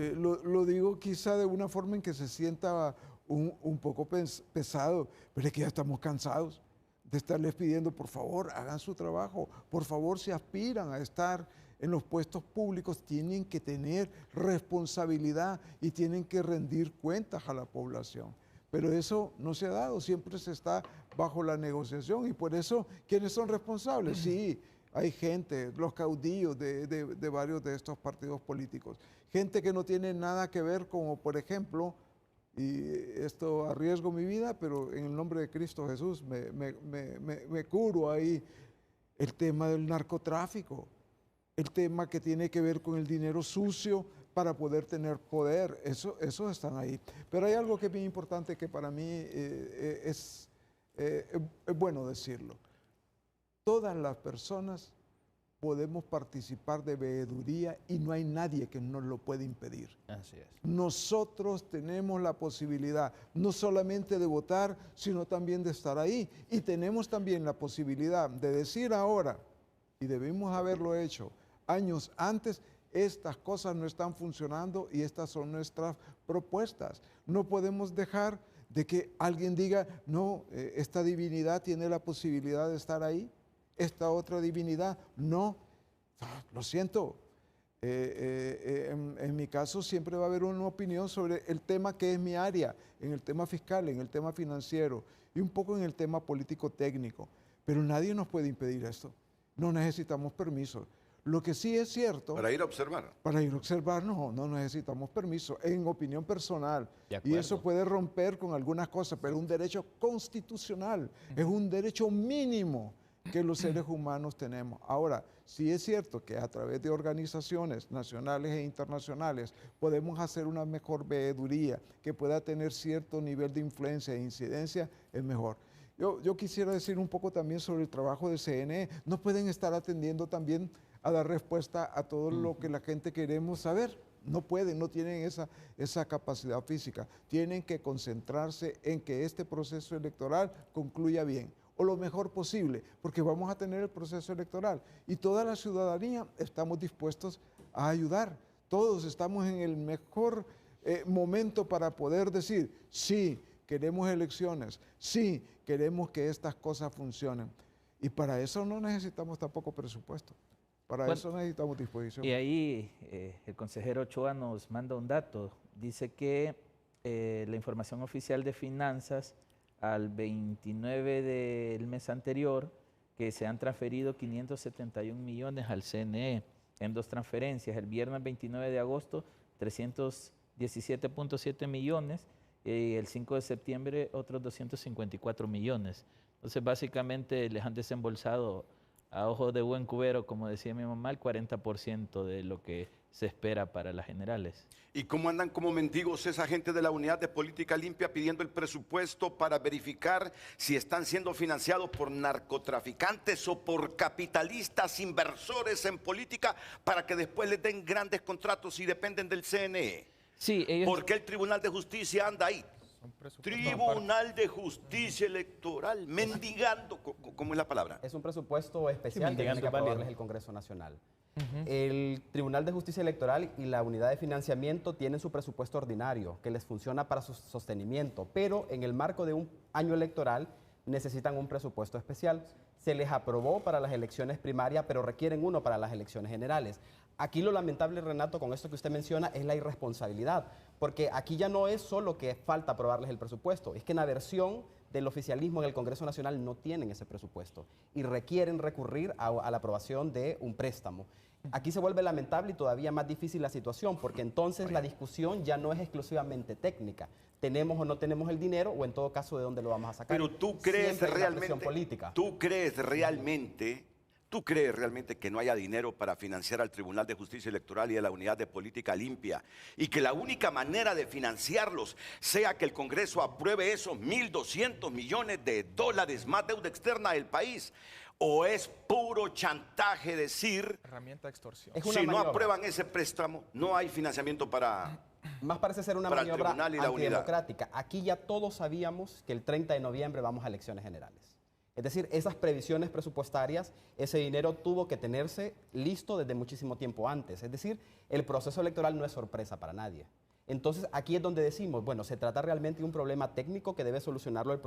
S3: Lo digo quizá de una forma en que se sienta un poco pesado, pero es que ya estamos cansados de estarles pidiendo, por favor, hagan su trabajo, por favor, si aspiran a estar en los puestos públicos, tienen que tener responsabilidad y tienen que rendir cuentas a la población. Pero eso no se ha dado, siempre se está bajo la negociación y por eso, ¿quiénes son responsables? Sí, hay gente, los caudillos de varios de estos partidos políticos, gente que no tiene nada que ver, como por ejemplo, y esto arriesgo mi vida, pero en el nombre de Cristo Jesús me curo ahí, el tema del narcotráfico, el tema que tiene que ver con el dinero sucio para poder tener poder, esos están ahí. Pero hay algo que es bien importante que para mí es bueno decirlo. Todas las personas podemos participar de veeduría y no hay nadie que nos lo pueda impedir.
S4: Así es.
S3: Nosotros tenemos la posibilidad no solamente de votar, sino también de estar ahí. Y tenemos también la posibilidad de decir ahora, y debimos haberlo hecho años antes, estas cosas no están funcionando y estas son nuestras propuestas. No podemos dejar de que alguien diga, no, esta divinidad tiene la posibilidad de estar ahí, esta otra divinidad, no, lo siento. En mi caso siempre va a haber una opinión sobre el tema que es mi área, en el tema fiscal, en el tema financiero y un poco en el tema político técnico. Pero nadie nos puede impedir esto. No necesitamos permiso. Lo que sí es cierto...
S1: ¿Para ir a observar?
S3: Para ir a observar no necesitamos permiso, en opinión personal. Y eso puede romper con algunas cosas, pero es un derecho constitucional, es un derecho mínimo que los seres humanos tenemos. Ahora, sí es cierto que a través de organizaciones nacionales e internacionales podemos hacer una mejor veeduría que pueda tener cierto nivel de influencia e incidencia, es mejor. Yo quisiera decir un poco también sobre el trabajo del CNE. No pueden estar atendiendo también a dar respuesta a todo lo que la gente queremos saber. No pueden, no tienen esa capacidad física. Tienen que concentrarse en que este proceso electoral concluya bien o lo mejor posible, porque vamos a tener el proceso electoral y toda la ciudadanía estamos dispuestos a ayudar. Todos estamos en el mejor momento para poder decir, sí, queremos elecciones, sí, queremos que estas cosas funcionen. Y para eso no necesitamos tampoco presupuesto, para eso necesitamos disposición.
S5: Y ahí el consejero Ochoa nos manda un dato, dice que la información oficial de finanzas al 29 del mes anterior, que se han transferido 571 millones al CNE en 2 transferencias. El viernes 29 de agosto, 317.7 millones y el 5 de septiembre otros 254 millones. Entonces, básicamente les han desembolsado a ojos de buen cubero, como decía mi mamá, el 40% de lo que se espera para las generales.
S1: ¿Y cómo andan como mendigos esa gente de la Unidad de Política Limpia pidiendo el presupuesto para verificar si están siendo financiados por narcotraficantes o por capitalistas inversores en política para que después les den grandes contratos y dependen del CNE?
S5: Sí, ellos...
S1: ¿Por qué el Tribunal de Justicia anda ahí? Tribunal de Justicia Electoral, mendigando, ¿cómo es la palabra?
S6: Es un presupuesto especial que tiene que aprobarles el Congreso Nacional. El Tribunal de Justicia Electoral y la Unidad de Financiamiento tienen su presupuesto ordinario que les funciona para su sostenimiento, pero en el marco de un año electoral necesitan un presupuesto especial. Se les aprobó para las elecciones primarias, pero requieren uno para las elecciones generales. Aquí lo lamentable, Renato, con esto que usted menciona, es la irresponsabilidad, porque aquí ya no es solo que falta aprobarles el presupuesto, es que en la versión del oficialismo en el Congreso Nacional no tienen ese presupuesto y requieren recurrir a la aprobación de un préstamo. Aquí se vuelve lamentable y todavía más difícil la situación, porque entonces la discusión ya no es exclusivamente técnica. ¿Tenemos o no tenemos el dinero o en todo caso de dónde lo vamos a sacar?
S1: Pero tú crees realmente,
S6: política.
S1: ¿Tú crees realmente que no haya dinero para financiar al Tribunal de Justicia Electoral y a la Unidad de Política Limpia? Y que la única manera de financiarlos sea que el Congreso apruebe esos 1.200 millones de dólares más deuda externa del país. ¿O es puro chantaje decir,
S2: herramienta de extorsión?
S1: Si no aprueban ese préstamo, no hay financiamiento para...
S6: Más parece ser una maniobra antidemocrática. Aquí ya todos sabíamos que el 30 de noviembre vamos a elecciones generales. Es decir, esas previsiones presupuestarias, ese dinero tuvo que tenerse listo desde muchísimo tiempo antes. Es decir, el proceso electoral no es sorpresa para nadie. Entonces, aquí es donde decimos, bueno, ¿se trata realmente de un problema técnico que debe solucionarlo el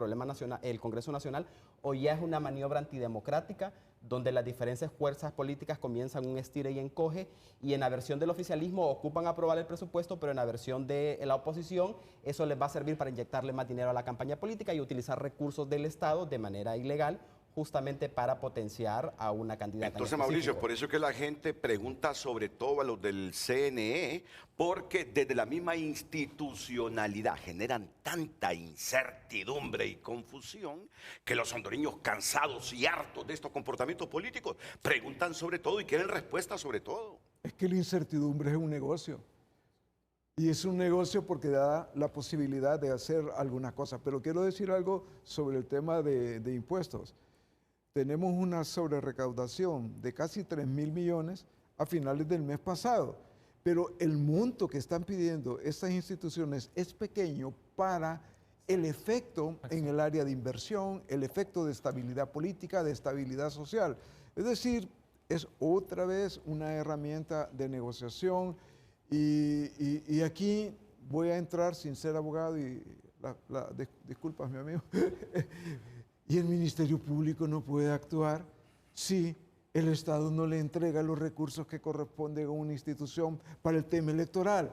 S6: Congreso Nacional o ya es una maniobra antidemocrática donde las diferentes fuerzas políticas comienzan un estira y encoge y en la versión del oficialismo ocupan aprobar el presupuesto, pero en la versión de la oposición eso les va a servir para inyectarle más dinero a la campaña política y utilizar recursos del Estado de manera ilegal justamente para potenciar a una candidata.
S1: Entonces, Mauricio, por eso es que la gente pregunta sobre todo a los del CNE, porque desde la misma institucionalidad generan tanta incertidumbre y confusión que los hondureños cansados y hartos de estos comportamientos políticos preguntan sobre todo y quieren respuestas sobre todo.
S3: Es que la incertidumbre es un negocio. Y es un negocio porque da la posibilidad de hacer algunas cosas. Pero quiero decir algo sobre el tema de impuestos. Tenemos una sobrerecaudación de casi 3.000 millones a finales del mes pasado, pero el monto que están pidiendo estas instituciones es pequeño para el efecto en el área de inversión, el efecto de estabilidad política, de estabilidad social. Es decir, es otra vez una herramienta de negociación y aquí voy a entrar sin ser abogado y disculpas, mi amigo. Y el Ministerio Público no puede actuar si el Estado no le entrega los recursos que corresponden a una institución para el tema electoral.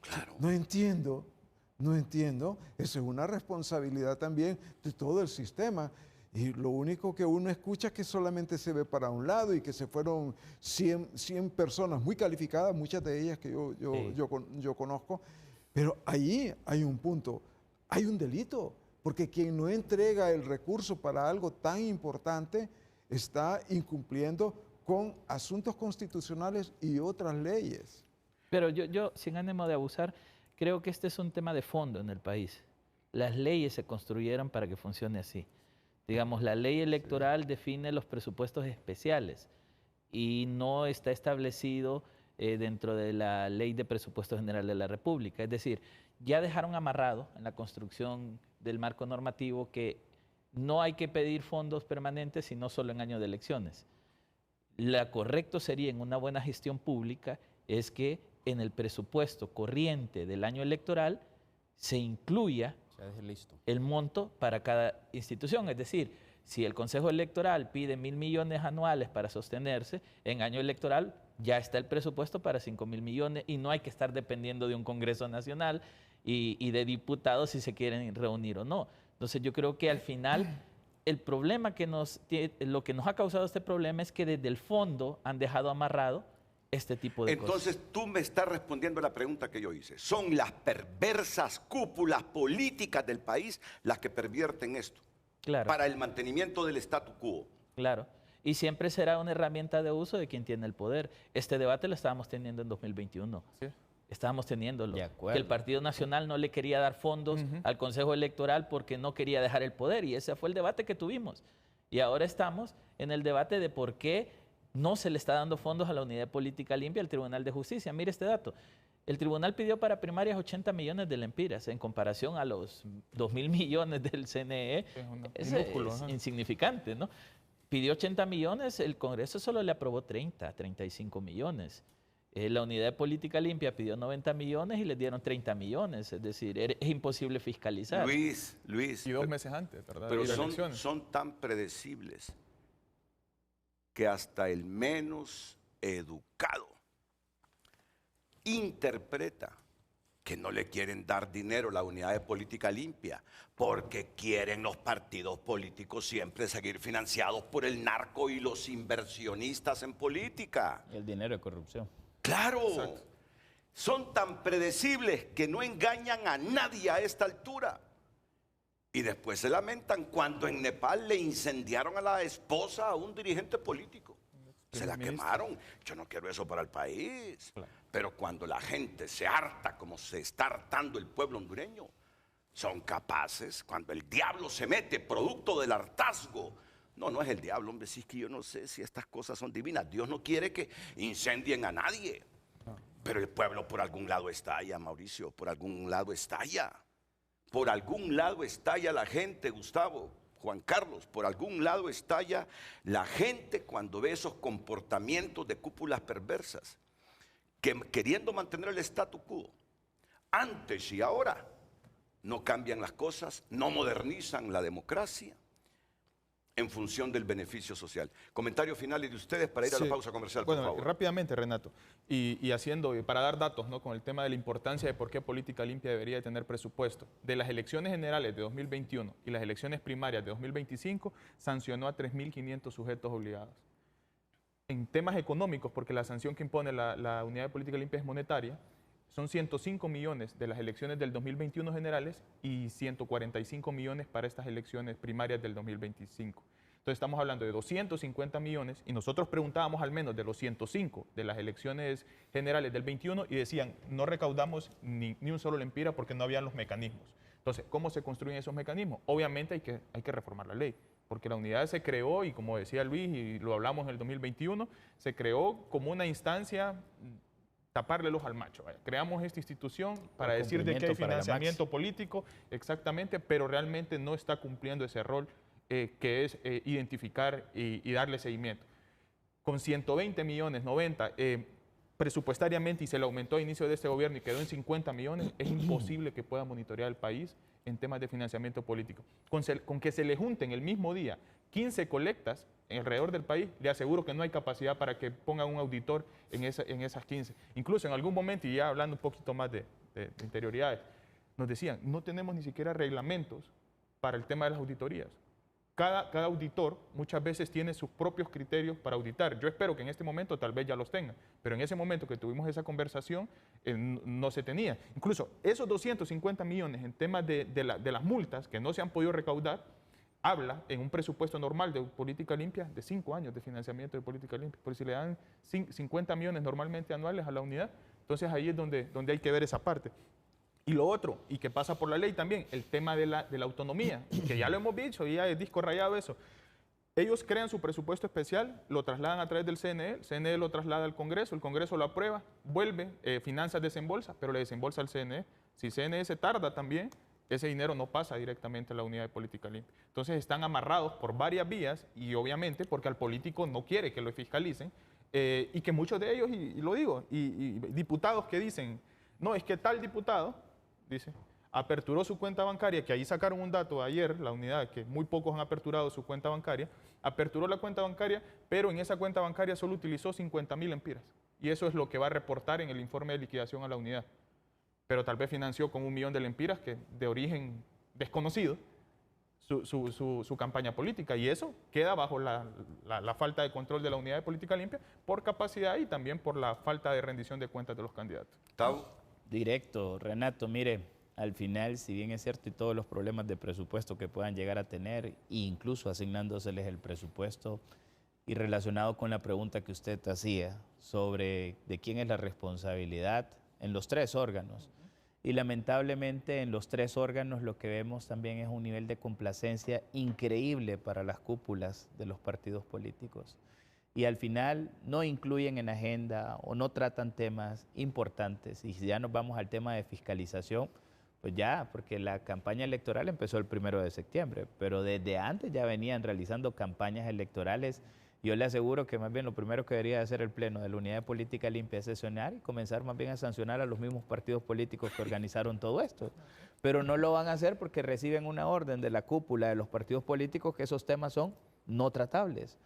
S1: Claro.
S3: No entiendo. Eso es una responsabilidad también de todo el sistema. Y lo único que uno escucha es que solamente se ve para un lado y que se fueron 100 personas muy calificadas, muchas de ellas que yo conozco. Pero ahí hay un punto, hay un delito. Porque quien no entrega el recurso para algo tan importante está incumpliendo con asuntos constitucionales y otras leyes.
S5: Pero yo, sin ánimo de abusar, creo que este es un tema de fondo en el país. Las leyes se construyeron para que funcione así. Digamos, la ley electoral define los presupuestos especiales y no está establecido dentro de la Ley de Presupuesto General de la República. Es decir, ya dejaron amarrado en la construcción del marco normativo que no hay que pedir fondos permanentes, sino solo en año de elecciones. Lo correcto sería en una buena gestión pública es que en el presupuesto corriente del año electoral se incluya el monto para cada institución. Es decir, si el Consejo Electoral pide 1.000 millones anuales para sostenerse, en año electoral ya está el presupuesto para 5.000 millones y no hay que estar dependiendo de un Congreso Nacional y de diputados si se quieren reunir o no. Entonces yo creo que al final el problema lo que nos ha causado este problema es que desde el fondo han dejado amarrado este tipo de cosas.
S1: Entonces tú me estás respondiendo a la pregunta que yo hice. Son las perversas cúpulas políticas del país las que pervierten esto.
S5: Claro.
S1: Para el mantenimiento del statu quo.
S5: Claro. Y siempre será una herramienta de uso de quien tiene el poder. Este debate lo estábamos teniendo en 2021. Sí. Estábamos teniéndolo.
S4: De acuerdo.
S5: Que el Partido Nacional no le quería dar fondos al Consejo Electoral porque no quería dejar el poder. Y ese fue el debate que tuvimos. Y ahora estamos en el debate de por qué no se le está dando fondos a la Unidad de Política Limpia al Tribunal de Justicia. Mire este dato. El tribunal pidió para primarias 80 millones de lempiras en comparación a los 2.000 millones del CNE. Es insignificante, ¿no? Pidió 80 millones, el Congreso solo le aprobó 35 millones. La Unidad de Política Limpia pidió 90 millones y les dieron 30 millones. Es decir, es imposible fiscalizar.
S1: Luis.
S2: Y 2 meses antes, ¿verdad?
S1: Pero son tan predecibles que hasta el menos educado interpreta que no le quieren dar dinero a la Unidad de Política Limpia porque quieren los partidos políticos siempre seguir financiados por el narco y los inversionistas en política.
S4: El dinero de corrupción.
S1: Claro. Exacto. Son tan predecibles que no engañan a nadie a esta altura. Y después se lamentan cuando en Nepal le incendiaron a la esposa a un dirigente político. Se la quemaron. Yo no quiero eso para el país. Claro. Pero cuando la gente se harta como se está hartando el pueblo hondureño, son capaces, cuando el diablo se mete producto del hartazgo. No es el diablo, hombre, si es que yo no sé si estas cosas son divinas. Dios no quiere que incendien a nadie. Pero el pueblo por algún lado estalla, Mauricio, por algún lado estalla. Por algún lado estalla la gente, Gustavo, Juan Carlos, por algún lado estalla la gente cuando ve esos comportamientos de cúpulas perversas, que queriendo mantener el statu quo, antes y ahora, no cambian las cosas, no modernizan la democracia en función del beneficio social. Comentarios finales de ustedes para ir a la pausa comercial, por favor.
S2: Rápidamente, Renato, para dar datos, ¿no?, con el tema de la importancia de por qué Política Limpia debería tener presupuesto. De las elecciones generales de 2021 y las elecciones primarias de 2025, sancionó a 3.500 sujetos obligados. En temas económicos, porque la sanción que impone la Unidad de Política Limpia es monetaria, son 105 millones de las elecciones del 2021 generales y 145 millones para estas elecciones primarias del 2025. Entonces estamos hablando de 250 millones y nosotros preguntábamos al menos de los 105 de las elecciones generales del 21 y decían, no recaudamos ni un solo lempira porque no habían los mecanismos. Entonces, ¿cómo se construyen esos mecanismos? Obviamente hay que reformar la ley, porque la unidad se creó y como decía Luis y lo hablamos en el 2021, se creó como una instancia taparle el ojo al macho. Vaya. Creamos esta institución para decir de que hay financiamiento político, exactamente, pero realmente no está cumpliendo ese rol que es identificar y darle seguimiento. Con 120 millones, 90, presupuestariamente, y se le aumentó a inicio de este gobierno y quedó en 50 millones, es imposible que pueda monitorear el país en temas de financiamiento político. Con que se le junten el mismo día 15 colectas alrededor del país, le aseguro que no hay capacidad para que pongan un auditor en esas 15. Incluso en algún momento, y ya hablando un poquito más de interioridades, nos decían, no tenemos ni siquiera reglamentos para el tema de las auditorías. Cada auditor muchas veces tiene sus propios criterios para auditar. Yo espero que en este momento tal vez ya los tengan, pero en ese momento que tuvimos esa conversación no se tenía. Incluso esos 250 millones en temas de las multas que no se han podido recaudar, habla en un presupuesto normal de política limpia de 5 años de financiamiento de política limpia. Porque si le dan 50 millones normalmente anuales a la unidad, entonces ahí es donde hay que ver esa parte. Y lo otro, y que pasa por la ley también, el tema de la autonomía, que ya lo hemos dicho, ya es disco rayado eso. Ellos crean su presupuesto especial, lo trasladan a través del CNE, el CNE lo traslada al Congreso, el Congreso lo aprueba, vuelve, finanzas desembolsa, pero le desembolsa al CNE. Si CNE se tarda también, ese dinero no pasa directamente a la unidad de política limpia. Entonces están amarrados por varias vías y obviamente porque al político no quiere que lo fiscalicen y que muchos de ellos, y lo digo, y diputados que dicen, no, es que tal diputado, dice, aperturó su cuenta bancaria, que ahí sacaron un dato ayer, la unidad, que muy pocos han aperturado su cuenta bancaria, aperturó la cuenta bancaria, pero en esa cuenta bancaria solo utilizó 50.000 lempiras. Y eso es lo que va a reportar en el informe de liquidación a la unidad. Pero tal vez financió con 1 millón de lempiras, que de origen desconocido, su campaña política. Y eso queda bajo la falta de control de la unidad de política limpia por capacidad y también por la falta de rendición de cuentas de los candidatos.
S1: Tau.
S4: Directo, Renato, mire, al final, si bien es cierto y todos los problemas de presupuesto que puedan llegar a tener, incluso asignándoseles el presupuesto, y relacionado con la pregunta que usted hacía sobre de quién es la responsabilidad en los 3 órganos. Y lamentablemente en los 3 órganos lo que vemos también es un nivel de complacencia increíble para las cúpulas de los partidos políticos. Y al final no incluyen en agenda o no tratan temas importantes. Y si ya nos vamos al tema de fiscalización, pues ya, porque la campaña electoral empezó el 1 de septiembre, pero desde antes ya venían realizando campañas electorales. Yo le aseguro que más bien lo primero que debería hacer el Pleno de la Unidad de Política Limpia es sesionar y comenzar más bien a sancionar a los mismos partidos políticos que organizaron todo esto. Pero no lo van a hacer porque reciben una orden de la cúpula de los partidos políticos que esos temas son no tratables.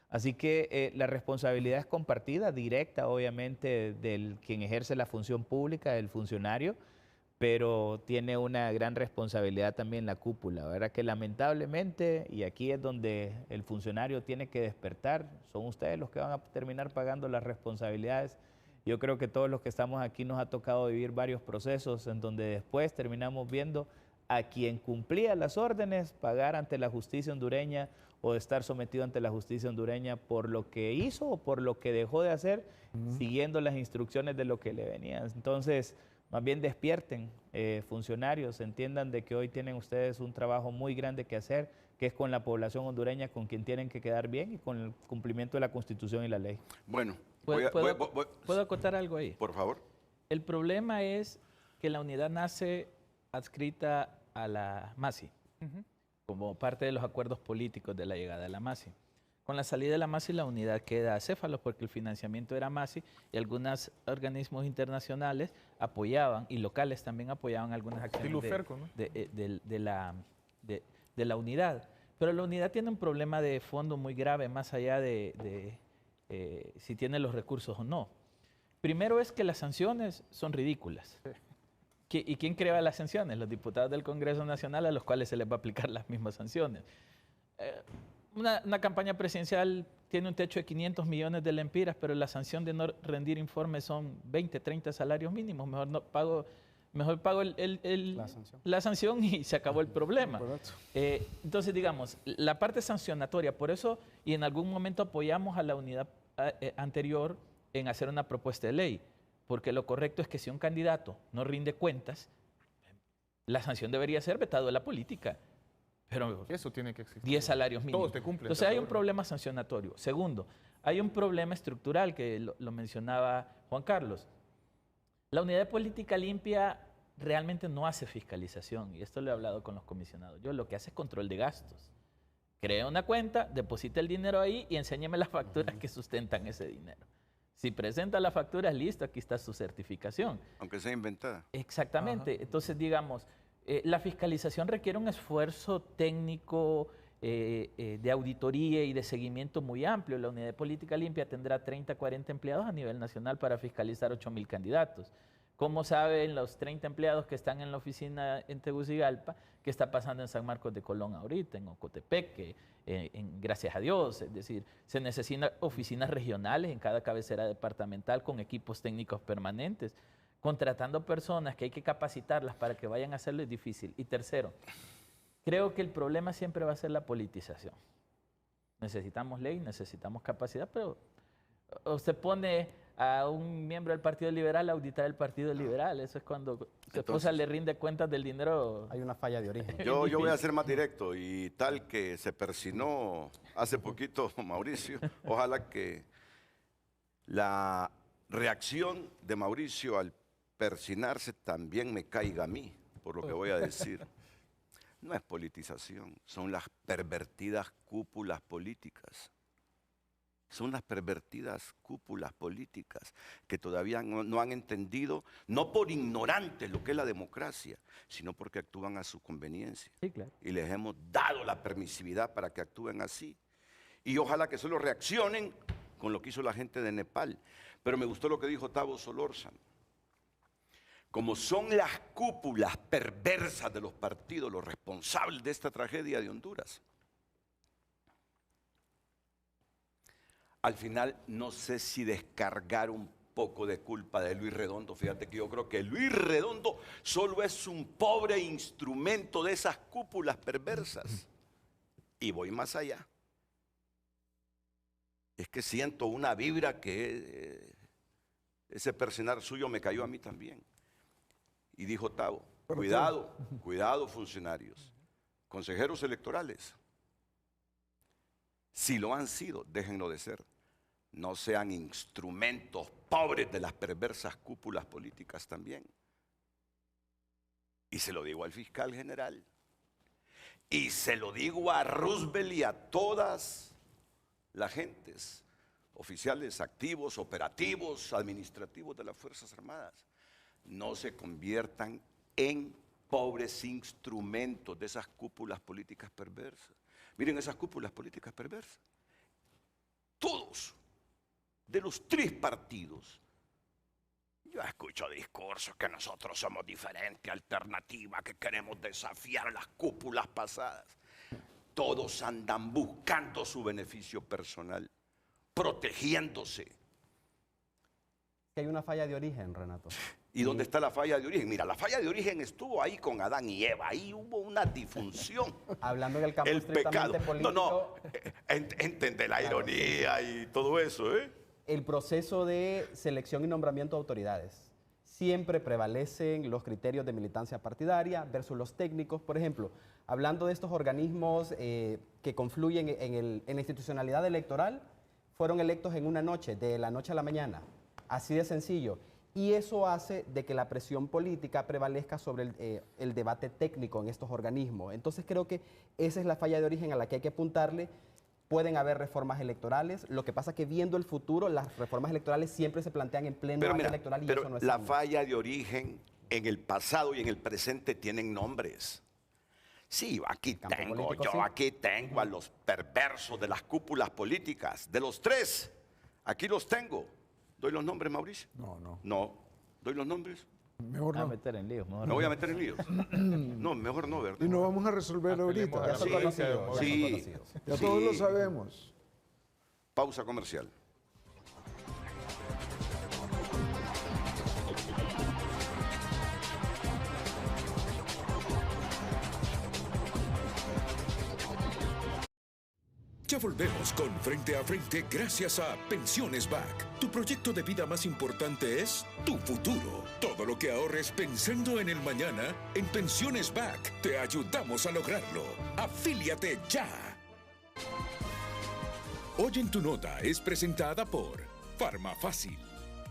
S4: Así que la responsabilidad es compartida, directa obviamente del quien ejerce la función pública, del funcionario, pero tiene una gran responsabilidad también la cúpula, ¿verdad? Que lamentablemente, y aquí es donde el funcionario tiene que despertar, son ustedes los que van a terminar pagando las responsabilidades. Yo creo que todos los que estamos aquí nos ha tocado vivir varios procesos en donde después terminamos viendo a quien cumplía las órdenes pagar ante la justicia hondureña o estar sometido ante la justicia hondureña por lo que hizo o por lo que dejó de hacer, siguiendo las instrucciones de lo que le venían. Entonces, más bien despierten, funcionarios, entiendan de que hoy tienen ustedes un trabajo muy grande que hacer, que es con la población hondureña, con quien tienen que quedar bien y con el cumplimiento de la Constitución y la ley.
S1: Bueno,
S5: ¿Puedo acotar algo ahí?
S1: Por favor.
S5: El problema es que la unidad nace adscrita a la MASI, como parte de los acuerdos políticos de la llegada de la MASI. Con la salida de la MASI, la unidad queda acéfalo porque el financiamiento era MASI y algunos organismos internacionales apoyaban y locales también apoyaban algunas acciones de la unidad. Pero la unidad tiene un problema de fondo muy grave, más allá de si tiene los recursos o no. Primero es que las sanciones son ridículas. ¿Y quién crea las sanciones? Los diputados del Congreso Nacional, a los cuales se les va a aplicar las mismas sanciones. Una campaña presidencial tiene un techo de 500 millones de lempiras, pero la sanción de no rendir informes son 20, 30 salarios mínimos. Mejor pago la sanción y se acabó el problema. Entonces, digamos, la parte sancionatoria, por eso, y en algún momento apoyamos a la unidad anterior en hacer una propuesta de ley, porque lo correcto es que si un candidato no rinde cuentas, la sanción debería ser vetado de la política. Pero
S2: eso tiene que existir.
S5: 10 salarios mínimos.
S2: Todos te cumplen.
S5: Entonces hay un problema sancionatorio. Segundo, hay un problema estructural que lo mencionaba Juan Carlos. La unidad de política limpia realmente no hace fiscalización, y esto lo he hablado con los comisionados. Yo lo que hace es control de gastos. Crea una cuenta, deposita el dinero ahí y enséñeme las facturas que sustentan ese dinero. Si presenta las facturas, listo, aquí está su certificación.
S1: Aunque sea inventada.
S5: Exactamente. Ajá. Entonces, digamos, la fiscalización requiere un esfuerzo técnico de auditoría y de seguimiento muy amplio. La unidad de política limpia tendrá 30, 40 empleados a nivel nacional para fiscalizar 8,000 candidatos. ¿Cómo saben los 30 empleados que están en la oficina en Tegucigalpa qué está pasando en San Marcos de Colón ahorita, en Ocotepeque, gracias a Dios? Es decir, se necesitan oficinas regionales en cada cabecera departamental con equipos técnicos permanentes. Contratando personas que hay que capacitarlas para que vayan a hacerlo es difícil. Y tercero, creo que el problema siempre va a ser la politización. Necesitamos ley, necesitamos capacidad, pero usted pone a un miembro del Partido Liberal a auditar el Partido Liberal. Eso es cuando su esposa le rinde cuentas del dinero.
S6: Hay una falla de origen.
S1: Yo voy a ser más directo y tal que se persinó hace poquito Mauricio. Ojalá que la reacción de Mauricio al persinarse también me caiga a mí, por lo que voy a decir. No es politización, son las pervertidas cúpulas políticas. Son las pervertidas cúpulas políticas que todavía no han entendido, no por ignorantes lo que es la democracia, sino porque actúan a su conveniencia.
S4: Sí, claro.
S1: Y les hemos dado la permisividad para que actúen así. Y ojalá que solo reaccionen con lo que hizo la gente de Nepal. Pero me gustó lo que dijo Tavo Solórzano. Como son las cúpulas perversas de los partidos los responsables de esta tragedia de Honduras, al final no sé si descargar un poco de culpa de Luis Redondo. Fíjate que yo creo que Luis Redondo solo es un pobre instrumento de esas cúpulas perversas. Y voy más allá. Es que siento una vibra que ese persinar suyo me cayó a mí también. Y dijo Tavo, cuidado, cuidado funcionarios, consejeros electorales. Si lo han sido, déjenlo de ser. No sean instrumentos pobres de las perversas cúpulas políticas también. Y se lo digo al fiscal general. Y se lo digo a Roosevelt y a todas las gentes, oficiales activos, operativos, administrativos de las Fuerzas Armadas. No se conviertan en pobres instrumentos de esas cúpulas políticas perversas. Miren esas cúpulas políticas perversas. Todos, de los tres partidos. Yo escucho discursos que nosotros somos diferente, alternativa, que queremos desafiar las cúpulas pasadas. Todos andan buscando su beneficio personal, protegiéndose.
S6: Que hay una falla de origen, Renato.
S1: ¿Y dónde está la falla de origen? Mira, la falla de origen estuvo ahí con Adán y Eva. Ahí hubo una disfunción.
S6: Hablando en el campo
S1: El
S6: estrictamente
S1: pecado.
S6: político.
S1: No, entender la ironía y todo eso, ¿eh?
S6: El proceso de selección y nombramiento de autoridades. Siempre prevalecen los criterios de militancia partidaria versus los técnicos. Por ejemplo, hablando de estos organismos que confluyen en la institucionalidad electoral, fueron electos en una noche, de la noche a la mañana. Así de sencillo. Y eso hace de que la presión política prevalezca sobre el debate técnico en estos organismos. Entonces creo que esa es la falla de origen a la que hay que apuntarle. Pueden haber reformas electorales. Lo que pasa es que viendo el futuro, las reformas electorales siempre se plantean en pleno año electoral y eso no es
S1: la
S6: sano.
S1: falla de origen en el pasado y en el presente tienen nombres. Sí, aquí tengo a los perversos de las cúpulas políticas, de los tres. Aquí los tengo. ¿Doy los nombres, Mauricio? No. ¿Doy los nombres?
S3: Mejor no.
S4: meter en líos.
S1: ¿Me voy a meter en líos? No, mejor no, ¿verdad?
S3: Y no vamos a resolver ahorita.
S6: Ya son conocidos.
S1: Sí.
S3: Ya todos lo sabemos.
S1: Pausa comercial.
S7: Ya volvemos con Frente a Frente gracias a Pensiones BAC. Tu proyecto de vida más importante es tu futuro. Todo lo que ahorres pensando en el mañana, en Pensiones BAC te ayudamos a lograrlo. ¡Afíliate ya! Hoy en tu nota es presentada por Farmafácil.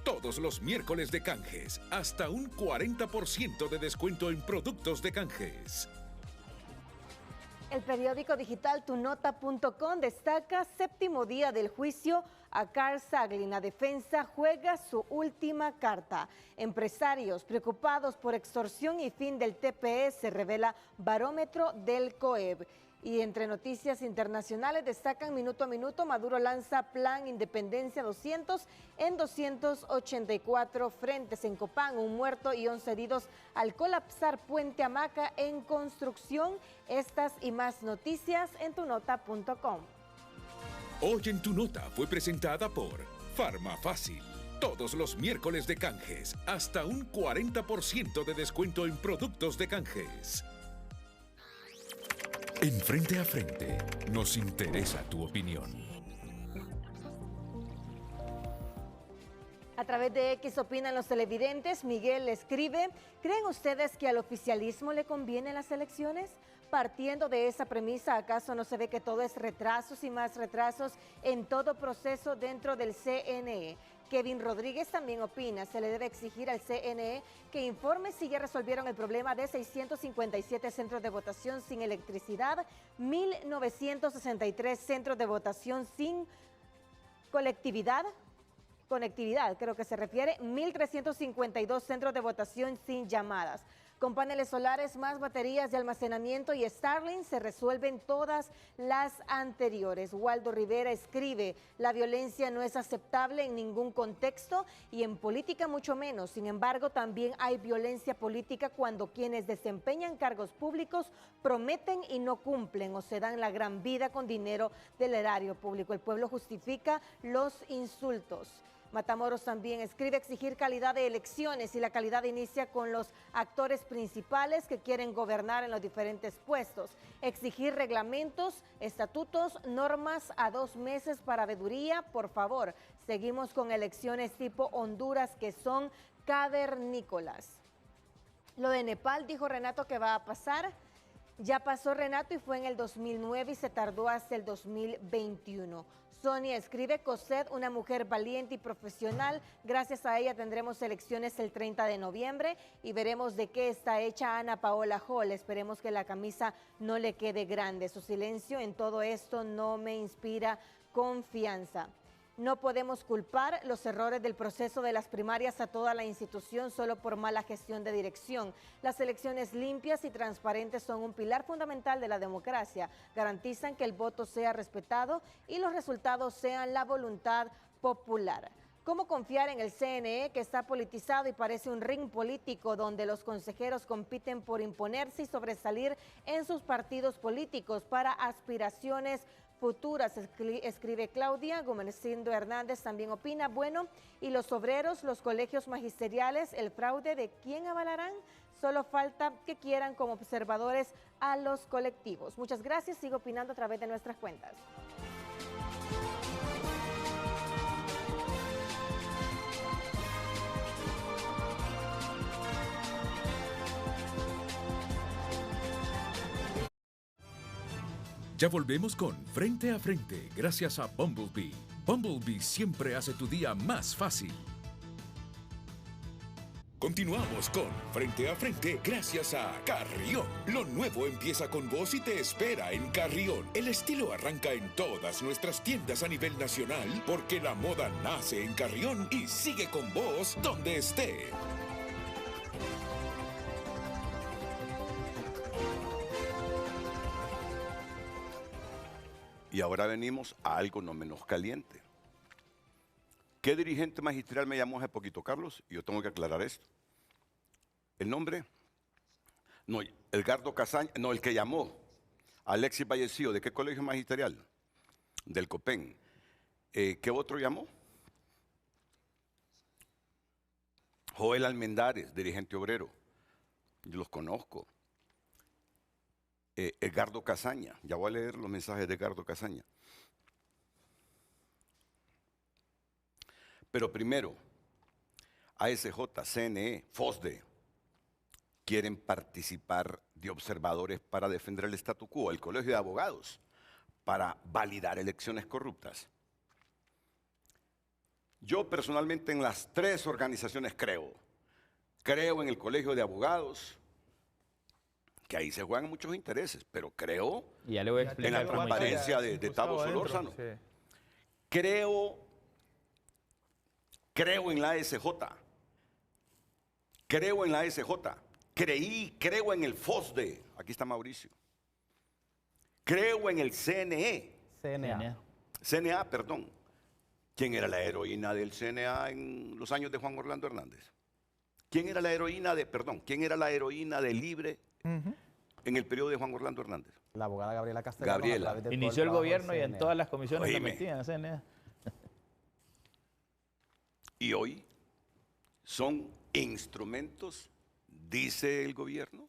S7: Todos los miércoles de canjes, hasta un 40% de descuento en productos de canjes.
S9: El periódico digital tunota.com destaca 7º día del juicio a Carl Saglin. La defensa juega su última carta. Empresarios preocupados por extorsión y fin del TPS, revela barómetro del COEB. Y entre noticias internacionales destacan minuto a minuto, Maduro lanza plan Independencia 200 en 284 frentes. En Copán, 1 muerto y 11 heridos al colapsar puente hamaca en construcción. Estas y más noticias en tunota.com.
S7: Hoy en tu nota fue presentada por Farmafácil. Todos los miércoles de canjes, hasta un 40% de descuento en productos de canjes. En Frente a Frente, nos interesa tu opinión.
S9: A través de X opinan los televidentes. Miguel escribe, ¿creen ustedes que al oficialismo le convienen las elecciones? Partiendo de esa premisa, ¿acaso no se ve que todo es retrasos y más retrasos en todo proceso dentro del CNE? Kevin Rodríguez también opina, se le debe exigir al CNE que informe si ya resolvieron el problema de 657 centros de votación sin electricidad, 1.963 centros de votación sin conectividad, creo que se refiere, 1.352 centros de votación sin llamadas. Con paneles solares, más baterías de almacenamiento y Starlink se resuelven todas las anteriores. Waldo Rivera escribe, la violencia no es aceptable en ningún contexto y en política mucho menos. Sin embargo, también hay violencia política cuando quienes desempeñan cargos públicos prometen y no cumplen o se dan la gran vida con dinero del erario público. El pueblo justifica los insultos. Matamoros también escribe exigir calidad de elecciones y la calidad inicia con los actores principales que quieren gobernar en los diferentes puestos. Exigir reglamentos, estatutos, normas a 2 meses para veeduría, por favor. Seguimos con elecciones tipo Honduras que son cavernícolas. Lo de Nepal, dijo Renato que va a pasar. Ya pasó, Renato, y fue en el 2009 y se tardó hasta el 2021. Sonia escribe, Cosette, una mujer valiente y profesional. Gracias a ella tendremos elecciones el 30 de noviembre y veremos de qué está hecha Ana Paola Hall. Esperemos que la camisa no le quede grande. Su silencio en todo esto no me inspira confianza. No podemos culpar los errores del proceso de las primarias a toda la institución solo por mala gestión de dirección. Las elecciones limpias y transparentes son un pilar fundamental de la democracia. Garantizan que el voto sea respetado y los resultados sean la voluntad popular. ¿Cómo confiar en el CNE, que está politizado y parece un ring político donde los consejeros compiten por imponerse y sobresalir en sus partidos políticos para aspiraciones futuras? Escribe Claudia. Gumercindo Hernández también opina, bueno, y los obreros, los colegios magisteriales, el fraude, ¿de quién avalarán? Solo falta que quieran como observadores a los colectivos. Muchas gracias, sigo opinando a través de nuestras cuentas.
S7: Ya volvemos con Frente a Frente, gracias a Bumblebee. Bumblebee siempre hace tu día más fácil. Continuamos con Frente a Frente, gracias a Carrión. Lo nuevo empieza con vos y te espera en Carrión. El estilo arranca en todas nuestras tiendas a nivel nacional, porque la moda nace en Carrión y sigue con vos donde esté.
S1: Y ahora venimos a algo no menos caliente. ¿Qué dirigente magistral me llamó hace poquito, Carlos? Y yo tengo que aclarar esto. El nombre, no, Edgardo Casaña, no, el que llamó, Alexis Vallecillo, ¿de qué colegio magisterial? Del COPEN. ¿Qué otro llamó? Joel Almendares, dirigente obrero. Yo los conozco. Edgardo Casaña, ya voy a leer los mensajes de Edgardo Casaña. Pero primero, ASJ, CNE, FOSDE, quieren participar de observadores para defender el statu quo, el Colegio de Abogados, para validar elecciones corruptas. Yo personalmente en las 3 organizaciones creo. Creo en el Colegio de Abogados, que ahí se juegan muchos intereses, pero creo
S4: ya le voy a explicar
S1: en la transparencia de Tavo Solórzano. Sí. Creo en la ASJ, creo en la ASJ, creo en el FOSDE, aquí está Mauricio, creo en el CNE. CNA, perdón. ¿Quién era la heroína del CNA en los años de Juan Orlando Hernández? ¿Quién era la heroína de Libre en el periodo de Juan Orlando Hernández?
S6: La abogada Gabriela Castellano.
S1: Gabriela.
S4: Inició el gobierno y en todas las comisiones se metían, CNA.
S1: Y hoy son instrumentos, dice el gobierno,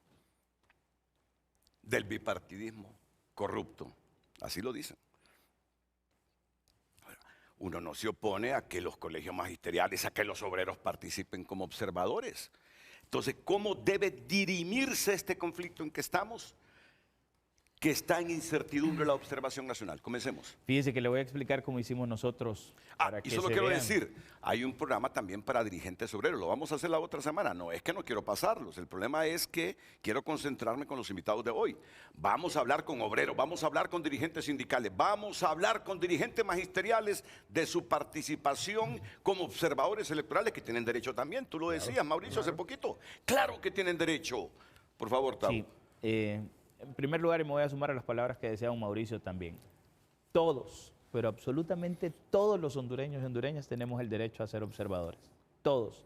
S1: del bipartidismo corrupto. Así lo dicen. Uno no se opone a que los colegios magisteriales, a que los obreros participen como observadores. Entonces, ¿cómo debe dirimirse este conflicto en que estamos? que está en incertidumbre la observación nacional? Comencemos.
S4: Fíjese que le voy a explicar cómo hicimos nosotros.
S1: Y solo quiero decir, hay un programa también para dirigentes obreros, lo vamos a hacer la otra semana, no es que no quiero pasarlos, el problema es que quiero concentrarme con los invitados de hoy. Vamos a hablar con obreros, vamos a hablar con dirigentes sindicales, vamos a hablar con dirigentes magisteriales de su participación como observadores electorales que tienen derecho también, tú lo decías, Mauricio, hace poquito. Claro que tienen derecho. Por favor, Tavo.
S4: Sí, en primer lugar, y me voy a sumar a las palabras que decía don Mauricio también, todos, pero absolutamente todos los hondureños y hondureñas tenemos el derecho a ser observadores. Todos.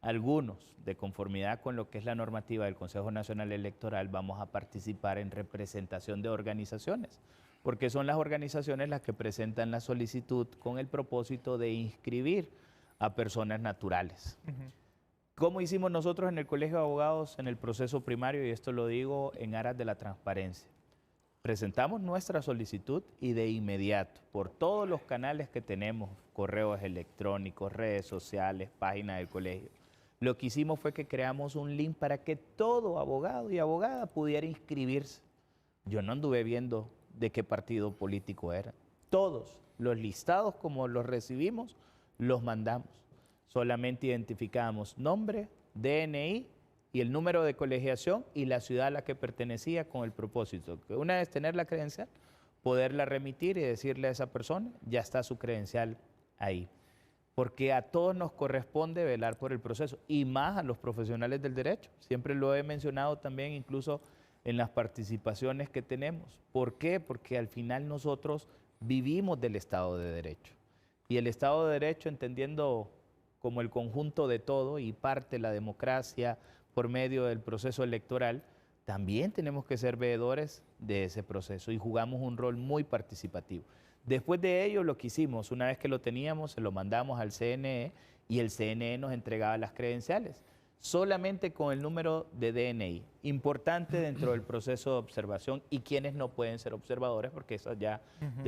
S4: Algunos, de conformidad con lo que es la normativa del Consejo Nacional Electoral, vamos a participar en representación de organizaciones, porque son las organizaciones las que presentan la solicitud con el propósito de inscribir a personas naturales. ¿Cómo hicimos nosotros en el Colegio de Abogados en el proceso primario? Y esto lo digo en aras de la transparencia. Presentamos nuestra solicitud y de inmediato, por todos los canales que tenemos, correos electrónicos, redes sociales, página del colegio, lo que hicimos fue que creamos un link para que todo abogado y abogada pudiera inscribirse. Yo no anduve viendo de qué partido político era. Todos los listados como los recibimos, los mandamos. Solamente identificamos nombre, DNI y el número de colegiación y la ciudad a la que pertenecía con el propósito que una vez tener la credencial, poderla remitir y decirle a esa persona, ya está su credencial ahí. Porque a todos nos corresponde velar por el proceso y más a los profesionales del derecho. Siempre lo he mencionado también incluso en las participaciones que tenemos. ¿Por qué? Porque al final nosotros vivimos del Estado de Derecho. Y el Estado de Derecho, entendiendo como el conjunto de todo y parte la democracia por medio del proceso electoral, también tenemos que ser veedores de ese proceso y jugamos un rol muy participativo. Después de ello, lo que hicimos, una vez que lo teníamos, se lo mandamos al CNE y el CNE nos entregaba las credenciales, solamente con el número de DNI. Importante dentro del proceso de observación y quienes no pueden ser observadores, porque esas ya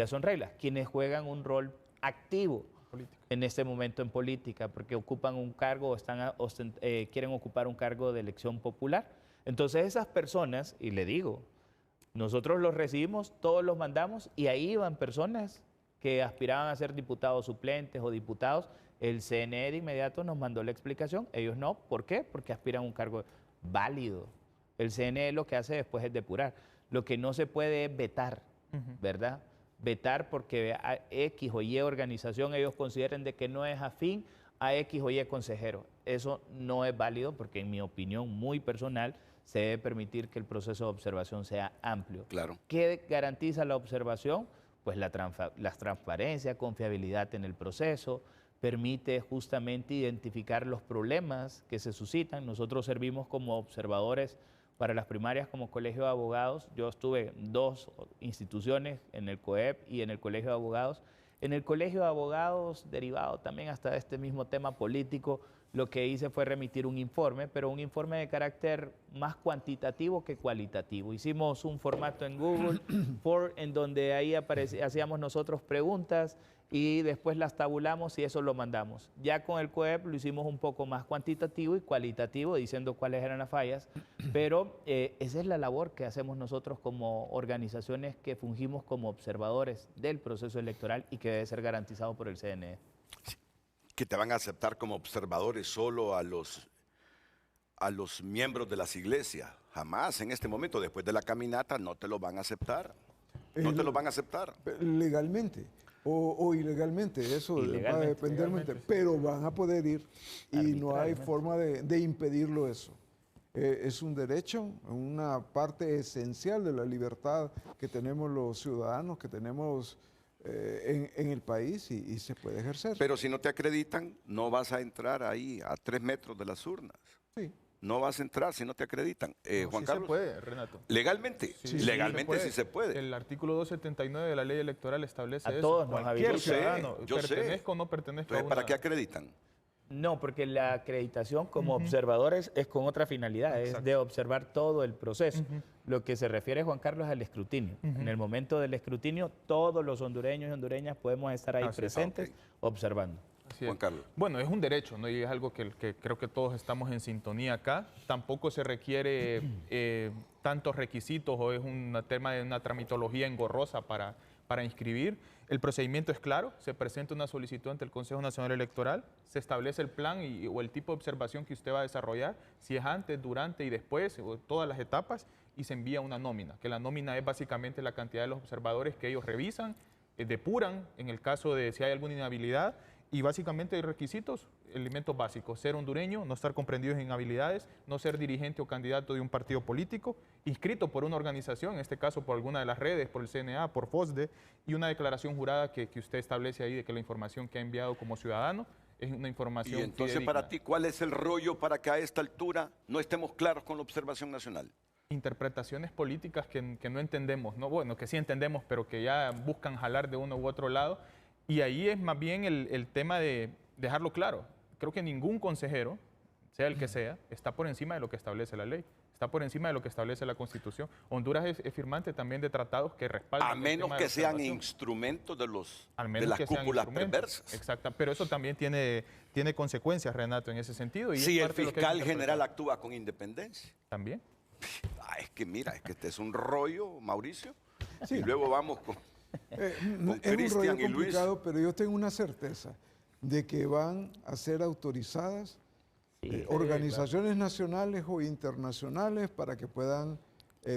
S4: son reglas. Quienes juegan un rol activo en este momento en política, porque ocupan un cargo o quieren ocupar un cargo de elección popular. Entonces esas personas, y le digo, nosotros los recibimos, todos los mandamos, y ahí iban personas que aspiraban a ser diputados suplentes o diputados. El CNE de inmediato nos mandó la explicación, ellos no. ¿Por qué? Porque aspiran a un cargo válido. El CNE lo que hace después es depurar. Lo que no se puede es vetar, ¿verdad? Vetar porque a X o Y organización ellos consideren de que no es afín a X o Y consejero. Eso no es válido porque en mi opinión muy personal se debe permitir que el proceso de observación sea amplio.
S1: Claro.
S4: ¿Qué garantiza la observación? Pues la transparencia, confiabilidad en el proceso, permite justamente identificar los problemas que se suscitan. Nosotros servimos como observadores para las primarias como Colegio de Abogados. Yo estuve en 2 instituciones, en el COEP y en el Colegio de Abogados. En el Colegio de Abogados, derivado también hasta de este mismo tema político, lo que hice fue remitir un informe, pero un informe de carácter más cuantitativo que cualitativo. Hicimos un formato en Google en donde ahí hacíamos nosotros preguntas y después las tabulamos y eso lo mandamos. Ya con el COEP lo hicimos un poco más cuantitativo y cualitativo, diciendo cuáles eran las fallas, pero esa es la labor que hacemos nosotros como organizaciones que fungimos como observadores del proceso electoral y que debe ser garantizado por el CNE.
S1: Que te van a aceptar como observadores solo a los miembros de las iglesias. Jamás en este momento, después de la caminata, no te lo van a aceptar. No te lo van a aceptar.
S3: Legalmente. O ilegalmente, eso va a depender, pero van a poder ir y no hay forma de impedirlo eso. Es un derecho, una parte esencial de la libertad que tenemos los ciudadanos, que tenemos en el país y se puede ejercer.
S1: Pero si no te acreditan, no vas a entrar ahí a 3 metros de las urnas.
S3: Sí.
S1: No vas a entrar si no te acreditan. Juan Carlos.
S2: Sí se puede, Renato.
S1: ¿Legalmente?
S2: Sí,
S1: legalmente sí se puede.
S2: El artículo 279 de la ley electoral establece
S4: a
S2: eso.
S4: todos nos
S2: Cualquier
S4: habilita.
S2: ciudadano,
S1: Yo sé.
S2: pertenezca o no pertenezca
S1: Entonces,
S2: a una...
S1: ¿para qué acreditan?
S4: No, porque la acreditación como observadores es con otra finalidad, es de observar todo el proceso. Lo que se refiere, Juan Carlos, al escrutinio. En el momento del escrutinio, todos los hondureños y hondureñas podemos estar ahí presentes observando.
S1: Juan Carlos.
S2: Bueno, es un derecho, ¿no? Y es algo que creo que todos estamos en sintonía acá. Tampoco se requiere tantos requisitos o es un tema de una tramitología engorrosa para inscribir. El procedimiento es claro, se presenta una solicitud ante el Consejo Nacional Electoral, se establece el plan o el tipo de observación que usted va a desarrollar, si es antes, durante y después, o todas las etapas, y se envía una nómina, que la nómina es básicamente la cantidad de los observadores que ellos revisan, depuran en el caso de si hay alguna inhabilidad, y básicamente hay requisitos, elementos básicos: ser hondureño, no estar comprendidos en habilidades, no ser dirigente o candidato de un partido político, inscrito por una organización, en este caso por alguna de las redes, por el CNA, por FOSDE, y una declaración jurada que usted establece ahí de que la información que ha enviado como ciudadano es una información
S1: Y entonces,
S2: fidedigna.
S1: para ti, ¿cuál es el rollo para que a esta altura no estemos claros con la observación nacional?
S2: Interpretaciones políticas que no entendemos, ¿no? Bueno, que sí entendemos, pero que ya buscan jalar de uno u otro lado. Y ahí es más bien el tema de dejarlo claro. Creo que ningún consejero, sea el que sea, está por encima de lo que establece la ley, está por encima de lo que establece la Constitución. Honduras es firmante también de tratados que respaldan.
S1: A menos que sean instrumentos de las cúpulas perversas.
S2: Exacto, pero eso también tiene consecuencias, Renato, en ese sentido. Y
S1: si
S2: es
S1: el
S2: parte de lo que hay que
S1: fiscal
S2: interpretar.
S1: general actúa con independencia.
S2: También.
S1: Es que mira, es que este es un rollo, Mauricio.
S3: Sí.
S1: Y luego vamos con
S3: es un rollo
S1: Cristian y Luis.
S3: complicado, pero yo tengo una certeza de que van a ser autorizadas organizaciones nacionales o internacionales para que puedan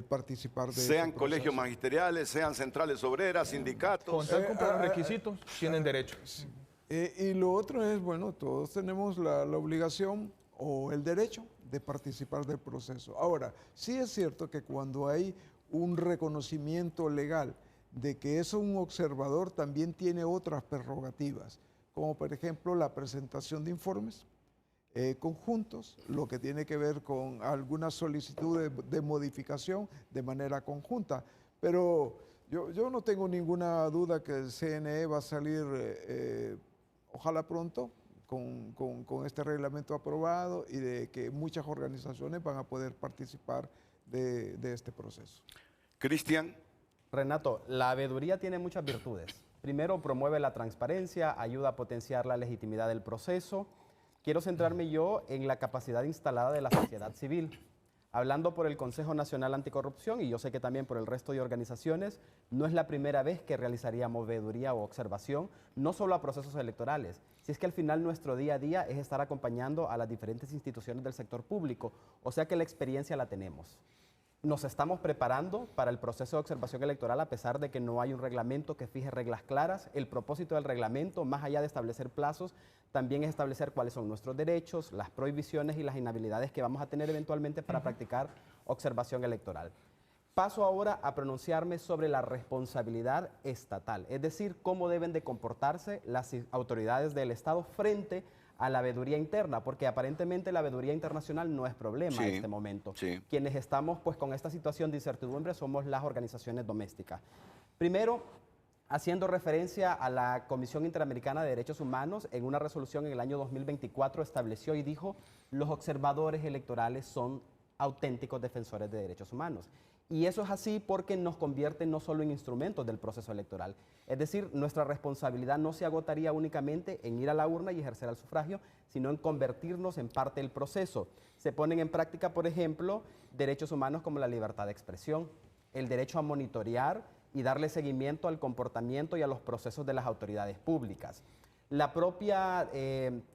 S3: participar de
S1: sean
S3: este
S1: colegios
S3: proceso.
S1: magisteriales, sean centrales obreras, sindicatos.
S2: Con tal cumplir los requisitos, tienen derecho.
S3: Y lo otro es, bueno, todos tenemos la obligación o el derecho de participar del proceso. Ahora, sí es cierto que cuando hay un reconocimiento legal de que es un observador, también tiene otras prerrogativas, como por ejemplo la presentación de informes conjuntos, lo que tiene que ver con algunas solicitudes de modificación de manera conjunta. Pero yo no tengo ninguna duda que el CNE va a salir, ojalá pronto, con este reglamento aprobado y de que muchas organizaciones van a poder participar de este proceso.
S1: Cristian.
S6: Renato, la veeduría tiene muchas virtudes. Primero, promueve la transparencia, ayuda a potenciar la legitimidad del proceso. Quiero centrarme yo en la capacidad instalada de la sociedad civil. Hablando por el Consejo Nacional Anticorrupción, y yo sé que también por el resto de organizaciones, no es la primera vez que realizaríamos veeduría o observación, no solo a procesos electorales, si es que al final nuestro día a día es estar acompañando a las diferentes instituciones del sector público, o sea que la experiencia la tenemos. Nos estamos preparando para el proceso de observación electoral a pesar de que no hay un reglamento que fije reglas claras. El propósito del reglamento, más allá de establecer plazos, también es establecer cuáles son nuestros derechos, las prohibiciones y las inhabilidades que vamos a tener eventualmente para practicar observación electoral. Paso ahora a pronunciarme sobre la responsabilidad estatal, es decir, cómo deben de comportarse las autoridades del Estado frente a la veeduría interna, porque aparentemente la veeduría internacional no es problema en este momento.
S1: Sí.
S6: Quienes estamos pues con esta situación de incertidumbre somos las organizaciones domésticas. Primero, haciendo referencia a la Comisión Interamericana de Derechos Humanos, en una resolución en el año 2024 estableció y dijo: los observadores electorales son auténticos defensores de derechos humanos. Y eso es así porque nos convierte no solo en instrumentos del proceso electoral. Es decir, nuestra responsabilidad no se agotaría únicamente en ir a la urna y ejercer el sufragio, sino en convertirnos en parte del proceso. Se ponen en práctica, por ejemplo, derechos humanos como la libertad de expresión, el derecho a monitorear y darle seguimiento al comportamiento y a los procesos de las autoridades públicas. La propia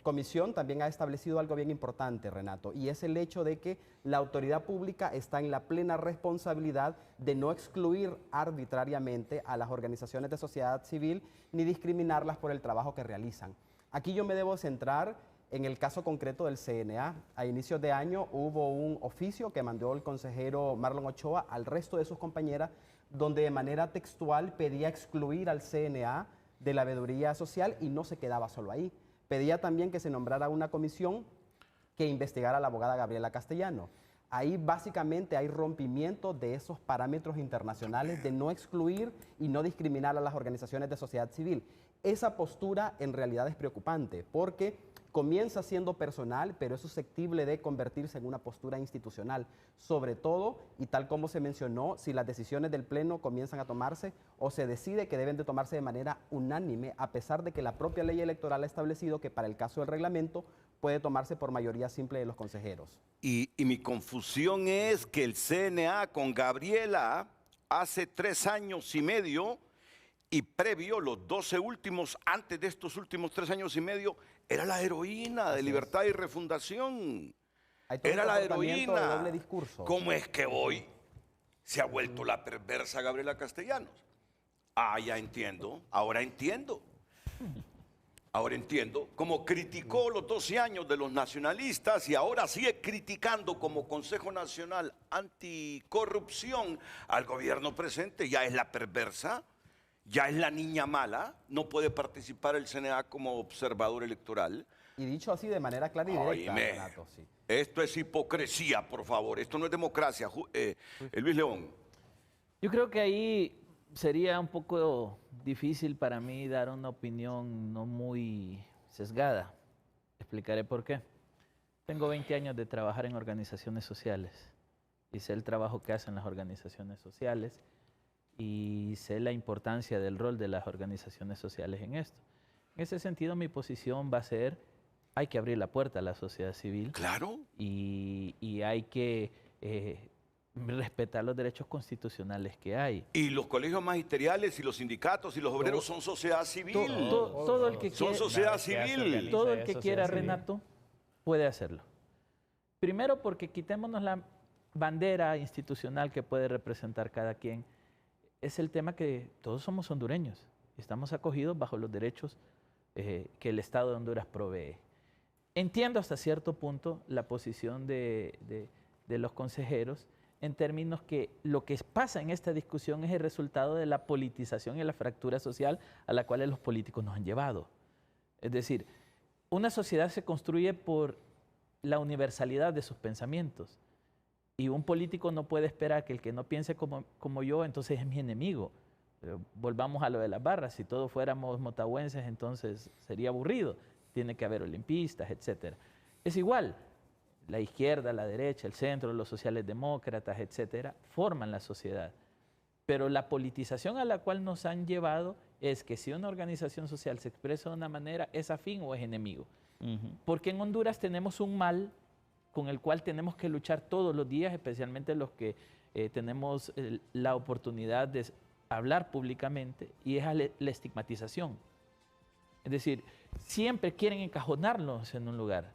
S6: comisión también ha establecido algo bien importante, Renato, y es el hecho de que la autoridad pública está en la plena responsabilidad de no excluir arbitrariamente a las organizaciones de sociedad civil ni discriminarlas por el trabajo que realizan. Aquí yo me debo centrar en el caso concreto del CNA. A inicios de año hubo un oficio que mandó el consejero Marlon Ochoa al resto de sus compañeras, donde de manera textual pedía excluir al CNA de la veeduría social y no se quedaba solo ahí. Pedía también que se nombrara una comisión que investigara a la abogada Gabriela Castellano. Ahí básicamente hay rompimiento de esos parámetros internacionales de no excluir y no discriminar a las organizaciones de sociedad civil. Esa postura en realidad es preocupante porque comienza siendo personal, pero es susceptible de convertirse en una postura institucional, sobre todo, y tal como se mencionó, si las decisiones del Pleno comienzan a tomarse o se decide que deben de tomarse de manera unánime, a pesar de que la propia ley electoral ha establecido que para el caso del reglamento puede tomarse por mayoría simple de los consejeros.
S1: Y mi confusión es que el CNA con Gabriela hace 3 años y medio y previo, los 12 últimos, antes de estos últimos 3 años y medio, era la heroína de Libertad y Refundación. Era la heroína.
S6: De doble discurso.
S1: ¿Cómo es que hoy se ha vuelto la perversa Gabriela Castellanos? Ah, ya entiendo. Ahora entiendo. Ahora entiendo. Como criticó los 12 años de los nacionalistas y ahora sigue criticando como Consejo Nacional Anticorrupción al gobierno presente, ya es la perversa. Ya es la niña mala, no puede participar el CNA como observador electoral.
S6: Y dicho así de manera clara y directa, Renato, sí.
S1: Esto es hipocresía, por favor, esto no es democracia. Luis León.
S5: Yo creo que ahí sería un poco difícil para mí dar una opinión no muy sesgada. Explicaré por qué. Tengo 20 años de trabajar en organizaciones sociales y sé el trabajo que hacen las organizaciones sociales y sé la importancia del rol de las organizaciones sociales en esto. En ese sentido, mi posición va a ser, hay que abrir la puerta a la sociedad civil.
S1: Claro.
S5: Y hay que respetar los derechos constitucionales que hay.
S1: Y los colegios magisteriales y los sindicatos y los obreros son sociedad civil.
S5: Todo el que
S1: son
S5: quiera,
S1: sociedad civil.
S5: Todo el que quiera, Renato, puede hacerlo. Primero porque quitémonos la bandera institucional que puede representar cada quien. Es el tema que todos somos hondureños y estamos acogidos bajo los derechos que el Estado de Honduras provee. Entiendo hasta cierto punto la posición de los consejeros en términos que lo que pasa en esta discusión es el resultado de la politización y la fractura social a la cual los políticos nos han llevado. Es decir, una sociedad se construye por la universalidad de sus pensamientos. Y un político no puede esperar que el que no piense como yo, entonces es mi enemigo. Pero volvamos a lo de las barras. Si todos fuéramos motahuenses, entonces sería aburrido. Tiene que haber olimpistas, etc. Es igual. La izquierda, la derecha, el centro, los socialdemócratas, etc., forman la sociedad. Pero la politización a la cual nos han llevado es que si una organización social se expresa de una manera, es afín o es enemigo. Porque en Honduras tenemos un mal con el cual tenemos que luchar todos los días, especialmente los que tenemos la oportunidad de hablar públicamente, y es la estigmatización. Es decir, siempre quieren encajonarnos en un lugar.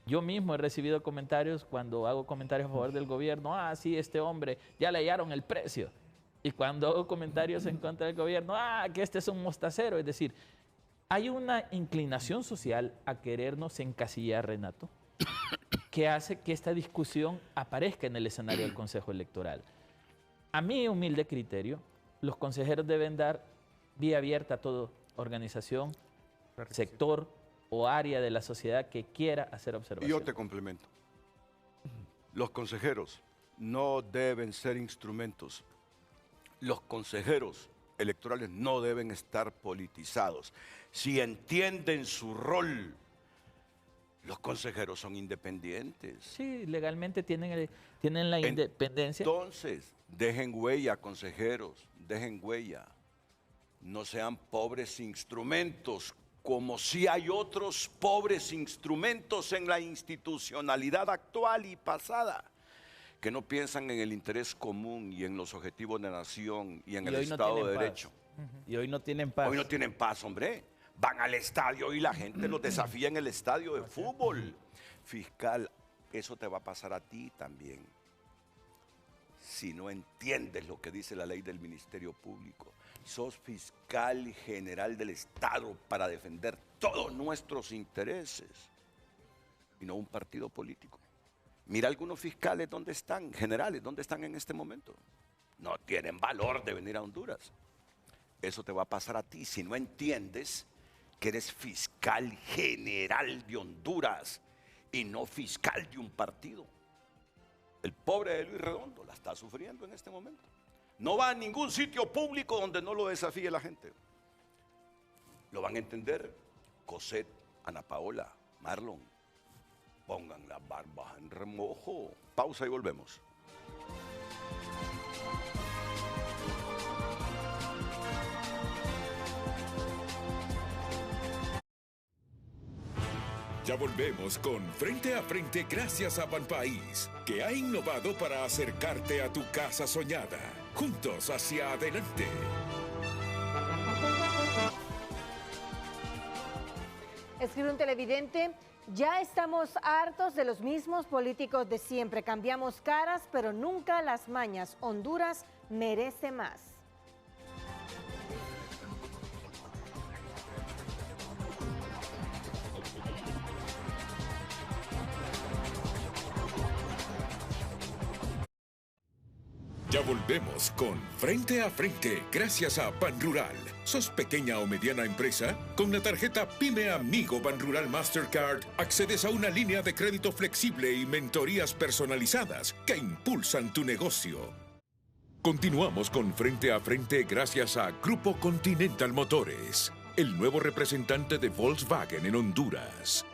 S5: Yo mismo he recibido comentarios cuando hago comentarios a favor del gobierno, sí, este hombre, ya le hallaron el precio. Y cuando hago comentarios en contra del gobierno, que este es un mostacero. Es decir, hay una inclinación social a querernos encasillar, Renato, que hace que esta discusión aparezca en el escenario del Consejo Electoral. A mi humilde criterio, los consejeros deben dar vía abierta a toda organización, sector o área de la sociedad que quiera hacer observación.
S1: Y yo te complemento. Los consejeros no deben ser instrumentos. Los consejeros electorales no deben estar politizados. Si entienden su rol, los consejeros son independientes.
S5: Sí, legalmente tienen la independencia.
S1: Entonces, dejen huella, consejeros, dejen huella. No sean pobres instrumentos, como si hay otros pobres instrumentos en la institucionalidad actual y pasada, que no piensan en el interés común y en los objetivos de nación y en el Estado de Derecho.
S5: Y hoy no tienen paz.
S1: Hoy no tienen paz, hombre. Van al estadio y la gente los desafía en el estadio de fútbol. Fiscal, eso te va a pasar a ti también. Si no entiendes lo que dice la ley del Ministerio Público, sos fiscal general del Estado para defender todos nuestros intereses y no un partido político. Mira algunos fiscales dónde están, generales, dónde están en este momento. No tienen valor de venir a Honduras. Eso te va a pasar a ti si no entiendes que eres fiscal general de Honduras y no fiscal de un partido. El pobre de Luis Redondo la está sufriendo en este momento. No va a ningún sitio público donde no lo desafíe la gente. Lo van a entender Cosette, Ana Paola, Marlon, pongan las barbas en remojo. Pausa y volvemos.
S7: Ya volvemos con Frente a Frente gracias a Banpaís, que ha innovado para acercarte a tu casa soñada. Juntos hacia adelante.
S9: Escribe un televidente, ya estamos hartos de los mismos políticos de siempre. Cambiamos caras, pero nunca las mañas. Honduras merece más.
S7: Ya volvemos con Frente a Frente gracias a Banrural. ¿Sos pequeña o mediana empresa? Con la tarjeta Pyme Amigo Banrural Mastercard accedes a una línea de crédito flexible y mentorías personalizadas que impulsan tu negocio. Continuamos con Frente a Frente gracias a Grupo Continental Motores, el nuevo representante de Volkswagen en Honduras.